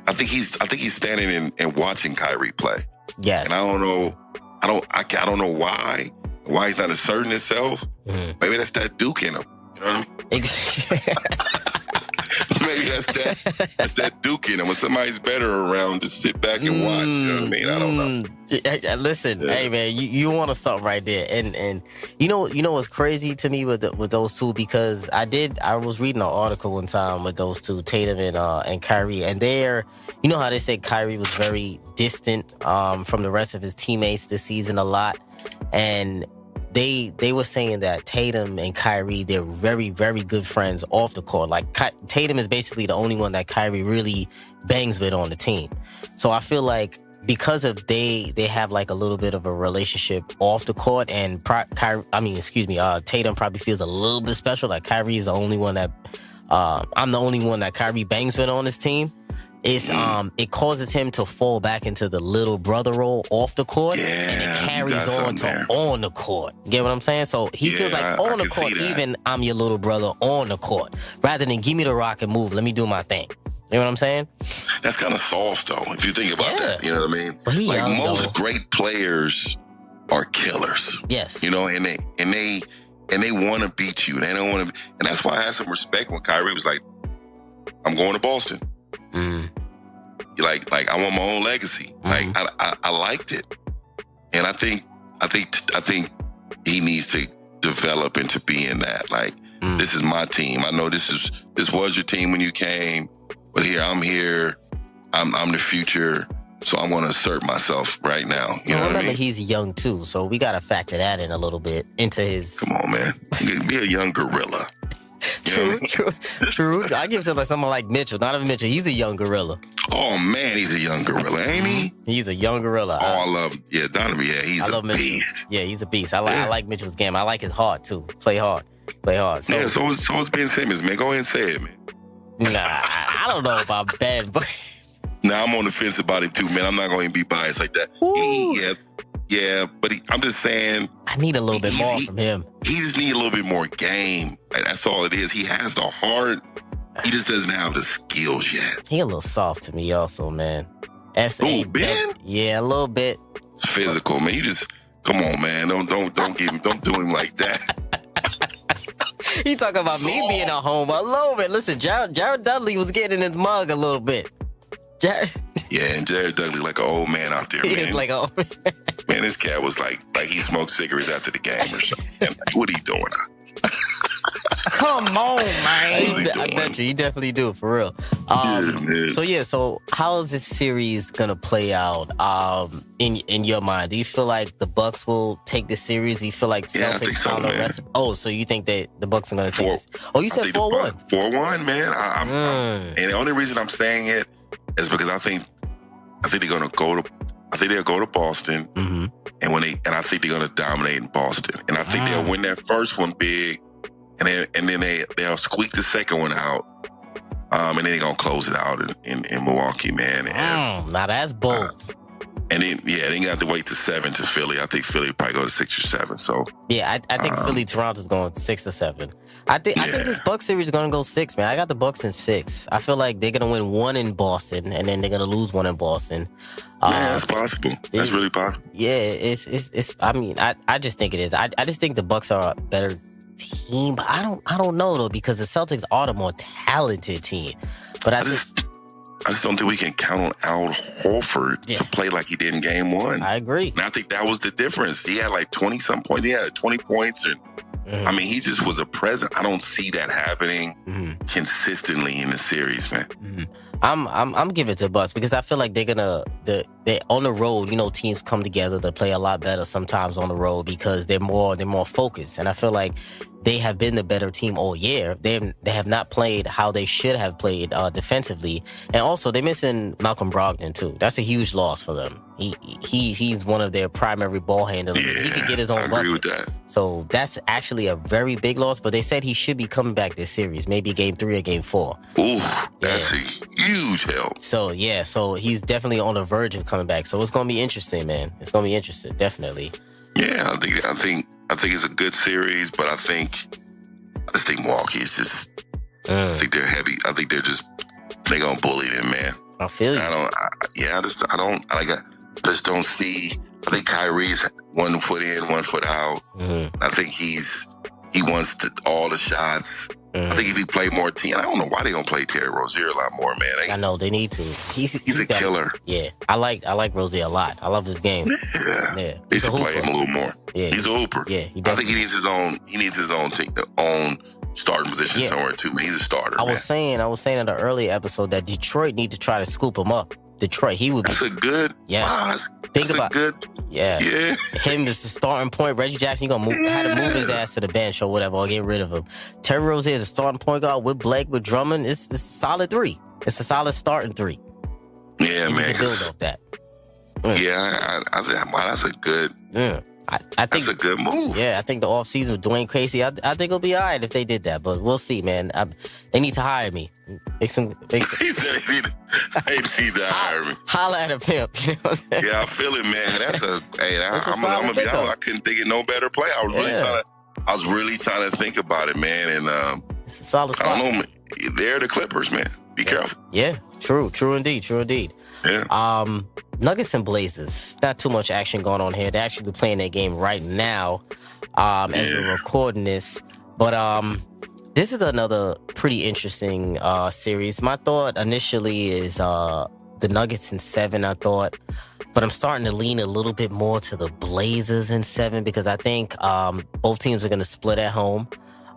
[SPEAKER 5] I think he's standing and watching Kyrie play.
[SPEAKER 1] Yes.
[SPEAKER 5] And I don't know why he's not asserting himself. Maybe that's that Duke in him. You know what I mean? Maybe that's that Duke in him. When somebody's better around, just sit back and watch. You know what I mean? I don't know.
[SPEAKER 1] Listen, hey man, you want something right there, and you know what's crazy to me with those two, because I was reading an article one time with those two, Tatum and Kyrie, and they're, you know how they say Kyrie was very distant from the rest of his teammates this season a lot, and they were saying that Tatum and Kyrie, they're very, very good friends off the court. Like Tatum is basically the only one that Kyrie really bangs with on the team. So I feel like because of they have like a little bit of a relationship off the court, and Tatum probably feels a little bit special. Like Kyrie's the only one that I'm the only one that Kyrie bangs with on his team. It causes him to fall back into the little brother role off the court, and it carries on to on the court. Get what I'm saying? So he feels like on the court, even I'm your little brother on the court, rather than give me the rock and move. Let me do my thing. You know what I'm saying?
[SPEAKER 5] That's kind of soft, though, if you think about that. You know what I mean?
[SPEAKER 1] But
[SPEAKER 5] like most great players are killers.
[SPEAKER 1] Yes.
[SPEAKER 5] You know, and they want to beat you. They don't want to, and that's why I had some respect when Kyrie was like, "I'm going to Boston." Like I want my own legacy. Like I liked it, and I think he needs to develop into being that. Like this is my team. I know this was your team when you came, but I'm here. I'm the future. So I'm going to assert myself right now. You know what I mean?
[SPEAKER 1] He's young too, so we got to factor that in a little bit into his.
[SPEAKER 5] Come on, man. Be a young gorilla.
[SPEAKER 1] True. I give it to like someone like Mitchell. Donovan Mitchell. He's a young gorilla.
[SPEAKER 5] Oh man, he's a young gorilla, ain't he?
[SPEAKER 1] He's a young gorilla.
[SPEAKER 5] Oh, I love. Yeah, Donovan. Yeah, he's a beast.
[SPEAKER 1] Yeah, he's a beast. I like Mitchell's game. I like his heart too. Play hard. So,
[SPEAKER 5] yeah, so is Ben Simmons, man. Go ahead and say it, man.
[SPEAKER 1] Nah, I don't know about Ben, but
[SPEAKER 5] nah, I'm on the fence about him too, man. I'm not going to be biased like that. But I'm just saying.
[SPEAKER 1] I need a little bit more from him.
[SPEAKER 5] He just need a little bit more game. Like, that's all it is. He has the heart. He just doesn't have the skills yet.
[SPEAKER 1] He a little soft to me also, man.
[SPEAKER 5] Oh, Ben?
[SPEAKER 1] Yeah, a little bit.
[SPEAKER 5] It's physical, man. You just come on, man. Don't do him like that.
[SPEAKER 1] You talking about me being at home a little bit. Listen, Jared Dudley was getting in his mug a little bit.
[SPEAKER 5] Yeah, and Jared Dudley like an old man out there, man.
[SPEAKER 1] He is like an old man.
[SPEAKER 5] Man, this cat was like he smoked cigarettes after the game or something. Like, what are you doing?
[SPEAKER 1] Come on, man. I bet you. You definitely do, for real. So how is this series gonna play out in your mind? Do you feel like the Bucks will take this series? Do you feel like Celtics found the rest? Oh, so you think that the Bucks are gonna take this? Oh, you said 4-1.
[SPEAKER 5] 4-1, man. And the only reason I'm saying it is because I think they're gonna go to Boston, and I think they're gonna dominate in Boston, and I think they'll win that first one big. And then they'll squeak the second one out, and then they're gonna close it out in Milwaukee, man. And,
[SPEAKER 1] now that's bold.
[SPEAKER 5] And then they got to wait to 7 to Philly. I think Philly probably go to 6 or 7. So
[SPEAKER 1] yeah, I think Philly Toronto's going 6 or 7. I think this Bucks series is gonna go 6, man. I got the Bucks in 6. I feel like they're gonna win 1 in Boston, and then they're gonna lose 1 in Boston.
[SPEAKER 5] That's possible. That's really possible.
[SPEAKER 1] Yeah, it's. I mean, I just think it is. I just think the Bucks are a better team, but I don't know though, because the Celtics are the more talented team. But I just don't think
[SPEAKER 5] we can count on Al Horford to play like he did in Game 1.
[SPEAKER 1] I agree.
[SPEAKER 5] And I think that was the difference. He had like 20-some points. He had 20 points, and I mean, he just was a presence. I don't see that happening consistently in the series, man.
[SPEAKER 1] I'm giving it to Bucks because I feel like they on the road, teams come together to play a lot better sometimes on the road because they're more focused. And I feel like they have been the better team all year. They have not played how they should have played defensively. And also they're missing Malcolm Brogdon too. That's a huge loss for them. He's one of their primary ball handlers.
[SPEAKER 5] Yeah,
[SPEAKER 1] he could get his own bucket.
[SPEAKER 5] I agree with that.
[SPEAKER 1] So that's actually a very big loss, but they said he should be coming back this series, maybe Game 3 or Game 4.
[SPEAKER 5] Ooh, that's a huge help.
[SPEAKER 1] So he's definitely on the verge of coming back. So it's gonna be interesting, man. It's gonna be interesting, definitely.
[SPEAKER 5] Yeah, I think it's a good series, but I just think Milwaukee is just. I think they're heavy. I think they're gonna bully them, man.
[SPEAKER 1] I feel you.
[SPEAKER 5] I just don't see. I think Kyrie's 1 foot in, 1 foot out. I think he wants all the shots. I think if he played more team, I don't know why they don't play Terry Rozier a lot more, man.
[SPEAKER 1] I know they need to. He's
[SPEAKER 5] a killer.
[SPEAKER 1] Yeah, I like Rozier a lot. I love his game.
[SPEAKER 5] Yeah. They used to play him a little more. Yeah, he's a hooper.
[SPEAKER 1] Yeah,
[SPEAKER 5] I think he needs his own. He needs his own starting position somewhere too. Man, he's a starter. I was saying
[SPEAKER 1] in the earlier episode that Detroit need to try to scoop him up. Detroit, he would be.
[SPEAKER 5] That's a good.
[SPEAKER 1] Yes.
[SPEAKER 5] Wow,
[SPEAKER 1] Think about
[SPEAKER 5] good.
[SPEAKER 1] Yeah. Him as the starting point. Reggie Jackson, you gonna had to move his ass to the bench or whatever, or get rid of him. Terry Rozier is a starting point guard with Blake, with Drummond. It's a solid 3. It's a solid starting 3.
[SPEAKER 5] Yeah,
[SPEAKER 1] and
[SPEAKER 5] man.
[SPEAKER 1] You can build off that.
[SPEAKER 5] Yeah, I that's a good.
[SPEAKER 1] I think
[SPEAKER 5] that's a good move.
[SPEAKER 1] Yeah, I think the offseason with Dwayne Casey, I think it'll be all right if they did that. But we'll see, man. They need to hire me.
[SPEAKER 5] He said they need to hire me.
[SPEAKER 1] Holla at a pimp. You know what I'm saying?
[SPEAKER 5] Yeah, I feel it, man. I'm gonna be honest. I couldn't think of no better play. I was really trying to think about it, man. And
[SPEAKER 1] it's a solid spot.
[SPEAKER 5] I don't know. They're the Clippers, man. Be careful.
[SPEAKER 1] Yeah, true indeed. Yeah. Nuggets and Blazers. Not too much action going on here. They're actually playing their game right now as we're recording this. But this is another pretty interesting series. My thought initially is the Nuggets in 7, I thought. But I'm starting to lean a little bit more to the Blazers in 7 because I think both teams are going to split at home.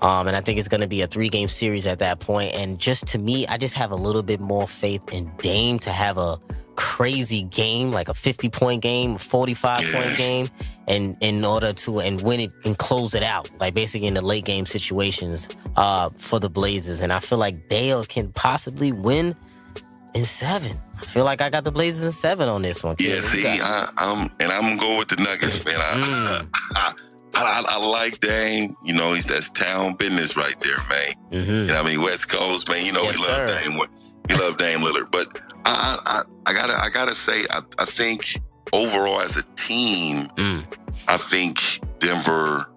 [SPEAKER 1] And I think it's going to be a 3-game series at that point. And just to me, I just have a little bit more faith in Dame to have a crazy game, like a 50-point game, a 45-point game, and in order to win it and close it out, like basically in the late game situations for the Blazers. And I feel like Dale can possibly win in 7. I feel like I got the Blazers in 7 on this one.
[SPEAKER 5] Yeah, see, I'm gonna go with the Nuggets, man. I like Dame. You know, that's town business right there, man.
[SPEAKER 1] Mm-hmm.
[SPEAKER 5] You know what I mean? West Coast, man. You know,
[SPEAKER 1] yes,
[SPEAKER 5] we love Dame. We love Dame Lillard. But I gotta say, I think overall as a team, I think Denver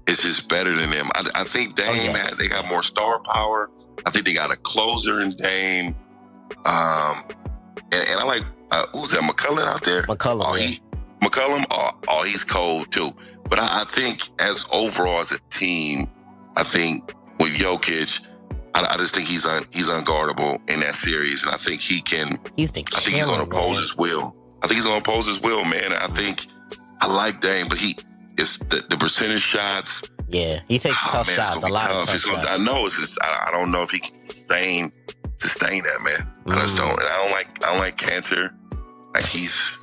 [SPEAKER 5] is just better than them. I think Dame they got more star power. I think they got a closer in Dame. And I like who's that? McCollum out there?
[SPEAKER 1] McCollum.
[SPEAKER 5] McCollum. Oh, he's cold too. But I think as overall as a team, I think with Jokic, I just think he's unguardable in that series, and I think he can.
[SPEAKER 1] He's been.
[SPEAKER 5] I think he's going to oppose his will. I think he's going to oppose his will, man. I like Dame, but it's the percentage shots.
[SPEAKER 1] Yeah, he takes tough shots. A lot of tough shots.
[SPEAKER 5] I know it's just I don't know if he can sustain that, man. I just don't. And I don't like Cantor. Like he's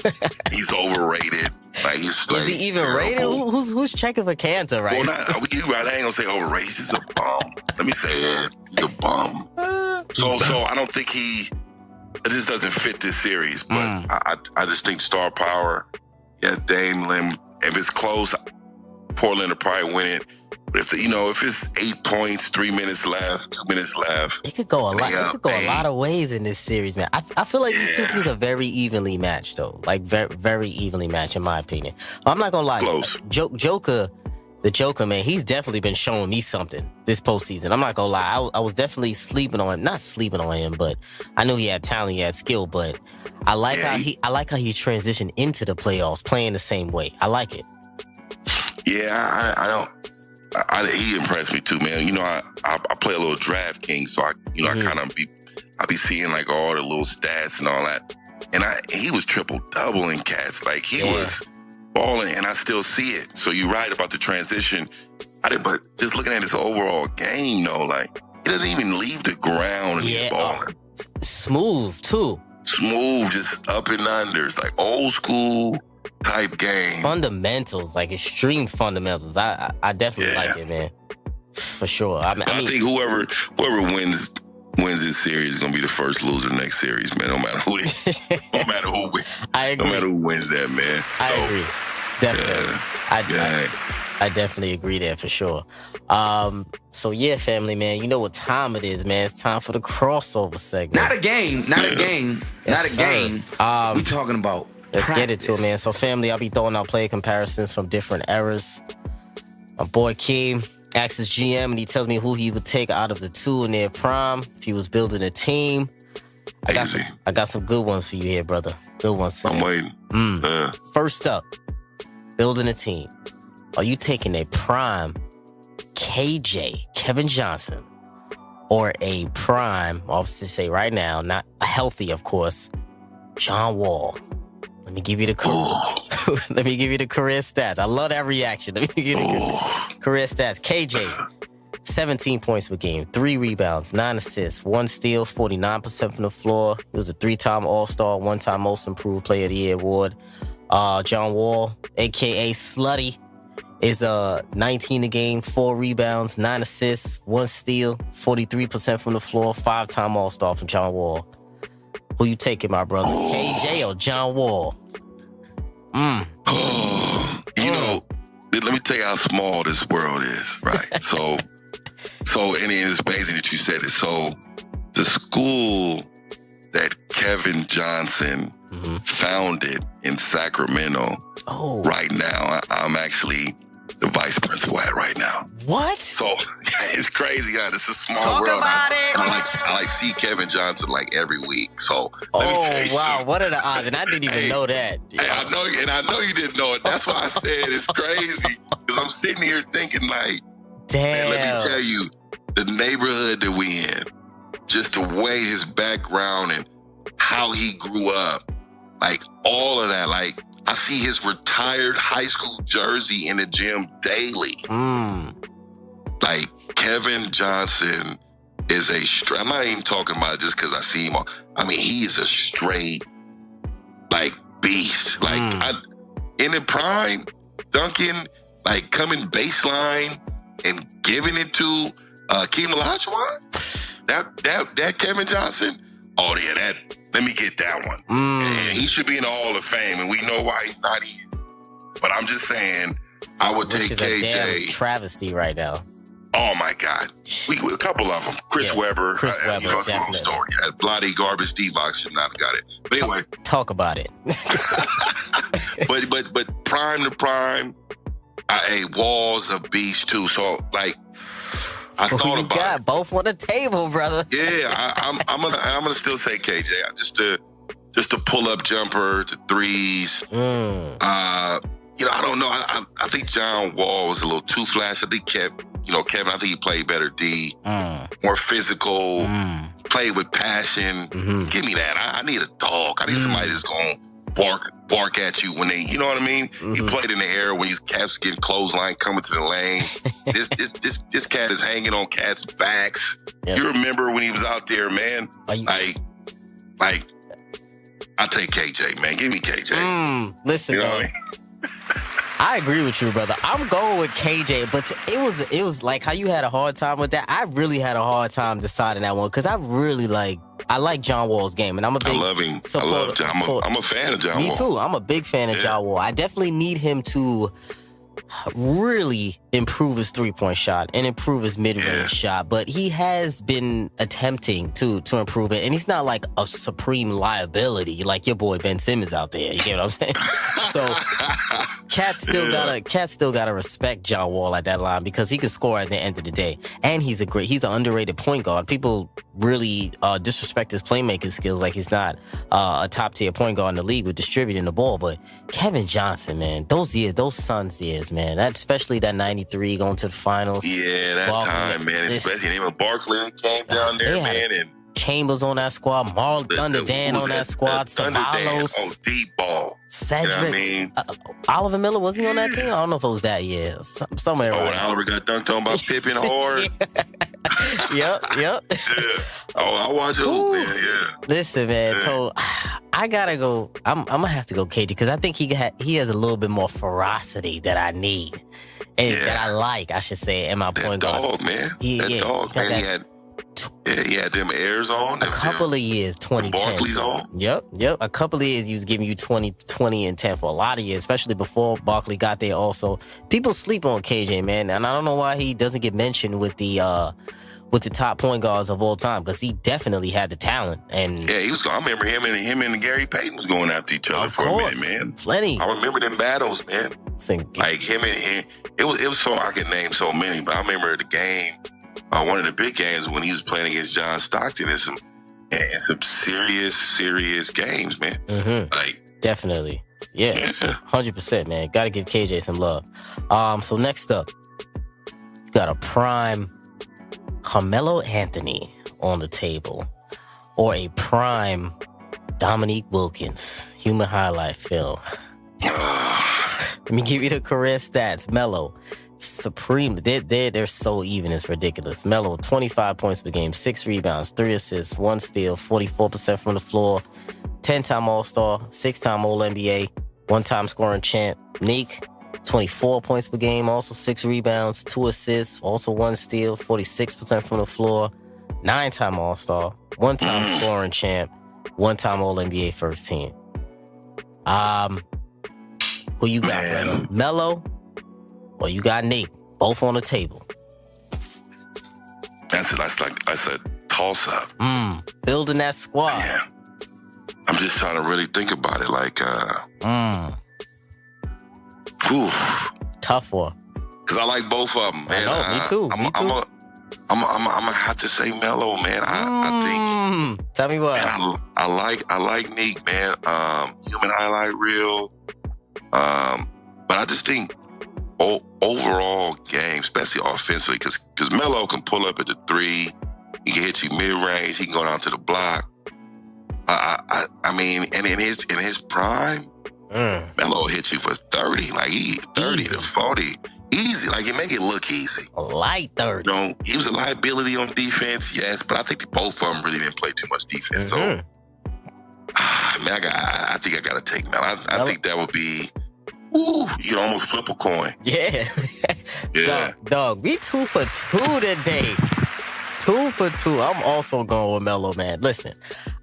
[SPEAKER 5] overrated. Like he's
[SPEAKER 1] is he even rated? Who's checking for Cantor, right?
[SPEAKER 5] Well, I ain't gonna say overrated. He's a bum. Let me say it. He's a bum. So I don't think it just doesn't fit this series. But I just think star power. Yeah, Dame Lim. If it's close, Portland will probably win it. But if it's 8 points, 3 minutes left, 2 minutes left,
[SPEAKER 1] it could go a lot. It could go a lot of ways in this series, man. I feel like these two teams are very evenly matched, though. Like very, very evenly matched, in my opinion. I'm not gonna lie.
[SPEAKER 5] Close.
[SPEAKER 1] The Joker, man, he's definitely been showing me something this postseason. I'm not gonna lie. I was definitely not sleeping on him, but I knew he had talent, he had skill. But I like how he's transitioned into the playoffs, playing the same way. I like it.
[SPEAKER 5] Yeah, I don't. He impressed me too, man. You know, I play a little DraftKings, so I kind of be seeing like all the little stats and all that. And he was triple doubling cats, like he was balling, and I still see it. So you're right about the transition. But just looking at his overall game, though, like he doesn't even leave the ground and he's balling.
[SPEAKER 1] Smooth too.
[SPEAKER 5] Smooth, just up and unders, like old school type game.
[SPEAKER 1] Fundamentals, like extreme fundamentals. I definitely like it, man. For sure. I
[SPEAKER 5] think whoever wins this series is gonna be the first loser next series, man. No matter who wins.
[SPEAKER 1] I agree.
[SPEAKER 5] No matter who wins that, man.
[SPEAKER 1] I agree. Definitely. I definitely agree there for sure. So yeah, family, man, you know what time it is, man. It's time for the crossover segment.
[SPEAKER 6] Not a game. We talking about
[SPEAKER 1] let's get it to it, man. So, family, I'll be throwing out player comparisons from different eras. My boy Keem asks his GM, and he tells me who he would take out of the two in their prime if he was building a team. I got some good ones for you here, brother. Good ones.
[SPEAKER 5] I'm waiting.
[SPEAKER 1] First up, building a team. Are you taking a prime KJ, Kevin Johnson, or a prime, I'll just say right now, not healthy, of course, John Wall? Let me give you the career stats. I love that reaction. Let me give you the career stats. KJ, 17 points per game, 3 rebounds, 9 assists, 1 steal, 49% from the floor. He was a 3-time All-Star, 1-time Most Improved Player of the Year award. John Wall, a.k.a. Slutty, is 19 a game, 4 rebounds, 9 assists, 1 steal, 43% from the floor, 5-time All-Star from John Wall. Who you taking, my brother? KJ or John Wall?
[SPEAKER 5] You know, let me tell you how small this world is, right? So, and it's amazing that you said it. So, the school that Kevin Johnson founded in Sacramento, right now, I'm actually the vice principal at right now.
[SPEAKER 1] What?
[SPEAKER 5] So it's crazy. Yeah, this is a small
[SPEAKER 1] Talk
[SPEAKER 5] world.
[SPEAKER 1] about it.
[SPEAKER 5] I like see Kevin Johnson like every week. So let me tell you something.
[SPEAKER 1] What are the odds? And I didn't even know that.
[SPEAKER 5] Hey, I know you didn't know it. That's why I said it's crazy. Because I'm sitting here thinking like,
[SPEAKER 1] damn.
[SPEAKER 5] Man, let me tell you, the neighborhood that we in, just the way his background and how he grew up, like all of that, like I see his retired high school jersey in the gym daily. Like Kevin Johnson is I'm not even talking about it just because I see him. I mean, he is a straight like beast. Like in the prime, dunking, like coming baseline and giving it to Akeem and I. That Kevin Johnson. Oh yeah, let me get that one. And he should be in the Hall of Fame, and we know why he's not in. But I'm just saying, I would take KJ.
[SPEAKER 1] A damn travesty right now.
[SPEAKER 5] Oh my God, a couple of them. Chris Webber.
[SPEAKER 1] Chris Webber,
[SPEAKER 5] you know, it's a long story. That bloody garbage D-box should not have got it. But anyway,
[SPEAKER 1] talk about it.
[SPEAKER 5] but prime to prime, Wall's a beast too. So like, I thought about
[SPEAKER 1] got
[SPEAKER 5] it.
[SPEAKER 1] Both on the table, brother.
[SPEAKER 5] Yeah, I'm gonna still say KJ just to pull up jumper to threes. You know, I don't know. I think John Wall was a little too flash. I think Kevin, I think he played better D, more physical, played with passion. Give me that. I need a dog. I need somebody that's going to bark at you when they, you know what I mean? He played in the air when these cats getting clothesline coming to the lane. This cat is hanging on cats' backs. Yes. You remember when he was out there, man? Like, I'll take KJ, man. Give me KJ.
[SPEAKER 1] Listen,
[SPEAKER 5] you know what I mean?
[SPEAKER 1] I agree with you, brother. I'm going with KJ, but it was like how you had a hard time with that. I really had a hard time deciding that one because I like John Wall's game, and I'm a big.
[SPEAKER 5] I love him. I love John. I'm a fan of John Wall.
[SPEAKER 1] Me too. I'm a big fan of John Wall. I definitely need him to really improve his three-point shot and improve his mid-range shot, but he has been attempting to improve it, and he's not like a supreme liability like your boy Ben Simmons out there. You get what I'm saying? So Cat still gotta respect John Wall at that line because he can score at the end of the day, and he's an underrated point guard. People really disrespect his playmaking skills like he's not a top-tier point guard in the league with distributing the ball, but Kevin Johnson, man, those Suns years, man, that especially that 93 going to the finals.
[SPEAKER 5] Yeah, that Barkley, time, man. Especially even Barkley came down there, man. And
[SPEAKER 1] Chambers on that squad. Thunder Dan on that squad. Savalos.
[SPEAKER 5] Oh, deep ball.
[SPEAKER 1] Cedric. You know what I mean? Oliver Miller, was he on that team? I don't know if it was that year. Somewhere around.
[SPEAKER 5] When Oliver got dunked on by Pippen hard.
[SPEAKER 1] Yep.
[SPEAKER 5] Yeah. Oh, I watch it, man. Yeah.
[SPEAKER 1] Listen, man. So I gotta go. I'm gonna have to go KG because I think he has a little bit more ferocity that I need. And that I like, I should say, in my point guard.
[SPEAKER 5] Dog, man. That dog, man. He had them airs on.
[SPEAKER 1] A couple of years, 2010.
[SPEAKER 5] Barkley's on.
[SPEAKER 1] Yep. A couple of years, he was giving you 20, and 10 for a lot of years, especially before Barkley got there also. People sleep on KJ, man, and I don't know why he doesn't get mentioned with the top point guards of all time, because he definitely had the talent. And
[SPEAKER 5] yeah, he was. I remember him and Gary Payton was going after each other for a minute, man.
[SPEAKER 1] Plenty.
[SPEAKER 5] I remember them battles, man. Like him and him. It was so I could name so many, but I remember the game. One of the big games when he was playing against John Stockton and some serious games, man. Like
[SPEAKER 1] definitely, 100%, man. Got to give KJ some love. So next up, you got a prime Carmelo Anthony on the table, or a prime Dominique Wilkins human highlight film. Let me give you the career stats. Melo. Supreme. They're so even, it's ridiculous. Melo, 25 points per game, 6 rebounds, 3 assists, 1 steal, 44% from the floor, 10-time All-Star, 6-time All-NBA, 1-time scoring champ. Nick, 24 points per game, also 6 rebounds, 2 assists, also 1 steal, 46% from the floor, 9-time All-Star, 1-time scoring champ, 1-time All-NBA first team. Who you got, brother? Melo? Well, you got Nate, both on the table.
[SPEAKER 5] That's a toss-up.
[SPEAKER 1] Building that squad.
[SPEAKER 5] Yeah. I'm just trying to really think about it. Like,
[SPEAKER 1] tough one.
[SPEAKER 5] Because I like both of them, man.
[SPEAKER 1] Me too.
[SPEAKER 5] I'm gonna have to say Melo, man. I think.
[SPEAKER 1] Tell me what.
[SPEAKER 5] Man, I like Nick, man. Human highlight reel. But I just think overall game, especially offensively, because Melo can pull up at the 3, he can hit you mid-range, he can go down to the block. I mean, and in his prime, Melo hit you for 30, like 30 to 40, easy. Like, you make it look easy.
[SPEAKER 1] Light 30.
[SPEAKER 5] You know, he was a liability on defense, yes, but I think both of them really didn't play too much defense. So Man, I think I got to take Melo. I think that would be, you can almost flip a coin.
[SPEAKER 1] Yeah.
[SPEAKER 5] Yeah.
[SPEAKER 1] Dog, we 2 for 2 today. 2 for 2. I'm also going with Melo, man. Listen,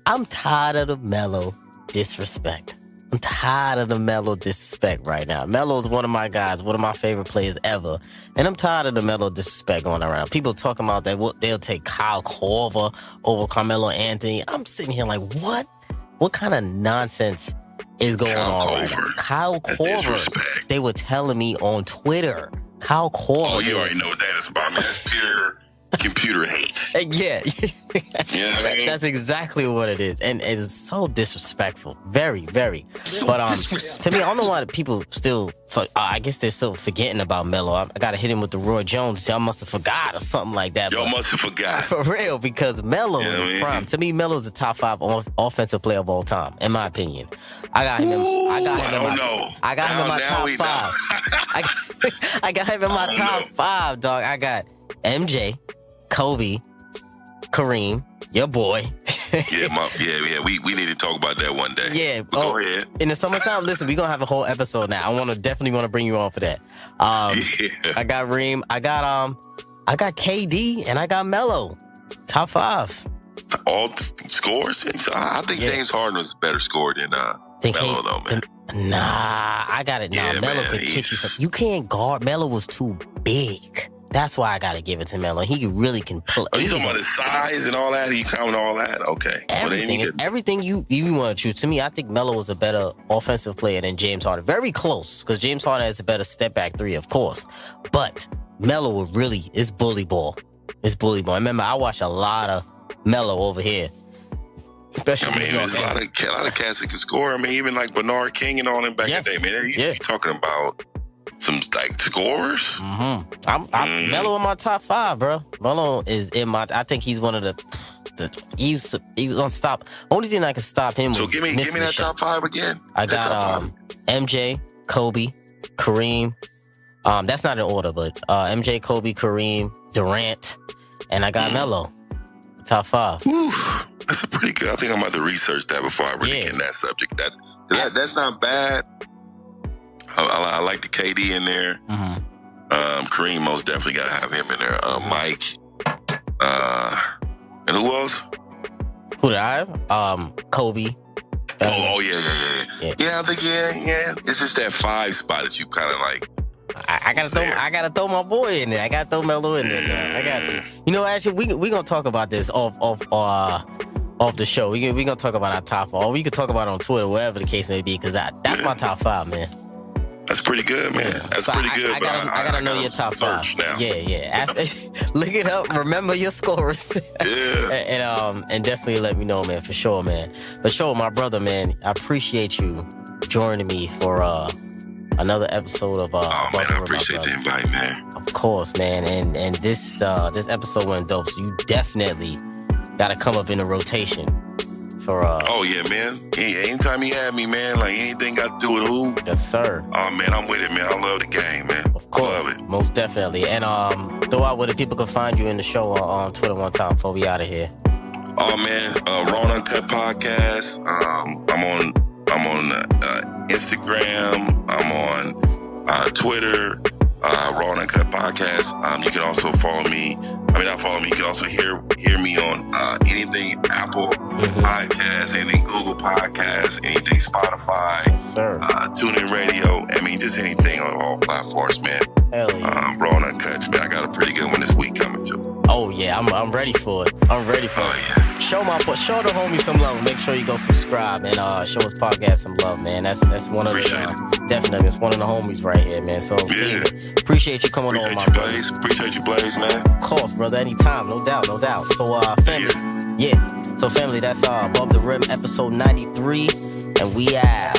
[SPEAKER 1] I'm tired of the Melo disrespect. I'm tired of the Melo disrespect right now. Melo is one of my guys, one of my favorite players ever. And I'm tired of the Melo disrespect going around. People talking about that they'll take Kyle Korver over Carmelo Anthony. I'm sitting here like, what? What kind of nonsense is going on right now? Kyle Korver, they were telling me on Twitter. Kyle Korver.
[SPEAKER 5] Oh, you already know what that is about, man. That's pure computer hate.
[SPEAKER 1] Yeah.
[SPEAKER 5] Yeah,
[SPEAKER 1] that's exactly what it is. And it is so disrespectful. Very, very. But to me, I don't know why people still, I guess they're still forgetting about Melo. I got to hit him with the Roy Jones. Y'all must have forgot or something like that.
[SPEAKER 5] Y'all must have forgot.
[SPEAKER 1] For real, because Melo is prime. To me, Melo is the top 5 offensive player of all time, in my opinion. I got him in my top 5. I got him in my top 5, dog. I got MJ, Kobe, Kareem, your boy.
[SPEAKER 5] Yeah. We need to talk about that one day.
[SPEAKER 1] Yeah.
[SPEAKER 5] Go ahead.
[SPEAKER 1] In the summertime, listen, we're gonna have a whole episode now. I definitely want to bring you on for that. I got Reem, I got KD, and I got Melo. Top 5.
[SPEAKER 5] All scores? I think James Harden was a better scorer than Melo, though, man.
[SPEAKER 1] Nah, I got it. Nah, Melo could kick you. You can't guard. Melo was too big. That's why I got to give it to Melo. He really can pull.
[SPEAKER 5] Oh, you talking about his size and all that? You counting all that? Okay.
[SPEAKER 1] Everything. It's everything you want to choose. To me, I think Melo was a better offensive player than James Harden. Very close, because James Harden has a better step-back 3, of course. But Melo really is bully ball. It's bully ball. Remember, I watch a lot of Melo over here. Especially,
[SPEAKER 5] there's a lot of cats that can score. I mean, even like Bernard King and all them back in the day, man. You're talking about some like scorers.
[SPEAKER 1] I'm Melo in my top 5, bro. Melo is in my. I think he's one of the. He was unstoppable. Only thing I can stop him was.
[SPEAKER 5] So give me that top 5 again.
[SPEAKER 1] I got MJ, Kobe, Kareem. That's not in order, but MJ, Kobe, Kareem, Durant, and I got Melo. Top 5.
[SPEAKER 5] Ooh, that's a pretty good. I think I'm about to research that before I really get in that subject. That's not bad. I like the KD in there. Kareem most definitely got to have him in there. Mike. And who else?
[SPEAKER 1] Who did I have? Kobe.
[SPEAKER 5] Yeah, I think it's just that 5 spot that you kind of like.
[SPEAKER 1] I gotta throw my boy in there. I gotta throw Melo in there. I got to. You know, actually, we gonna talk about this off the show. We gonna talk about our top 5. Or we could talk about it on Twitter, whatever the case may be, because that's my top 5, man.
[SPEAKER 5] That's pretty good, man. That's pretty good.
[SPEAKER 1] I gotta know your top 5
[SPEAKER 5] now.
[SPEAKER 1] Yeah. Look it up. Remember your scores. and definitely let me know, man, for sure, man. But sure, my brother, man, I appreciate you joining me for another episode of
[SPEAKER 5] man, I appreciate the invite, man.
[SPEAKER 1] Of course, man. And this episode went dope, so you definitely gotta come up in the rotation for
[SPEAKER 5] oh yeah, man. Anytime you have me, man, like anything got to do with hoop.
[SPEAKER 1] Yes, sir.
[SPEAKER 5] Oh man, I'm with it, man. I love the game, man.
[SPEAKER 1] Of course.
[SPEAKER 5] Love it.
[SPEAKER 1] Most definitely. And throw out where the people can find you in the show on Twitter one time before we out of here.
[SPEAKER 5] Oh man, Raw Uncut podcast. I'm on Instagram. I'm on Twitter. Raw Uncut podcast. You can also follow me. Not follow me. You can also hear me on anything Apple Podcasts, anything Google Podcasts, anything Spotify,
[SPEAKER 1] yes, sir.
[SPEAKER 5] TuneIn Radio. Just anything on all platforms, man.
[SPEAKER 1] Hell yeah.
[SPEAKER 5] Raw Uncut, man. I got a pretty good one this week coming too.
[SPEAKER 1] Oh yeah, I'm ready for it. I'm ready for it.
[SPEAKER 5] Yeah.
[SPEAKER 1] Show the homie some love. Make sure you go subscribe and show his podcast some love, man. That's one of definitely it's one of the homies right here, man. So appreciate you coming on, my brother.
[SPEAKER 5] Appreciate you, Blaze, man.
[SPEAKER 1] Of course, brother. Anytime, no doubt. So family, So family, that's Above the Rim episode 93, and we out.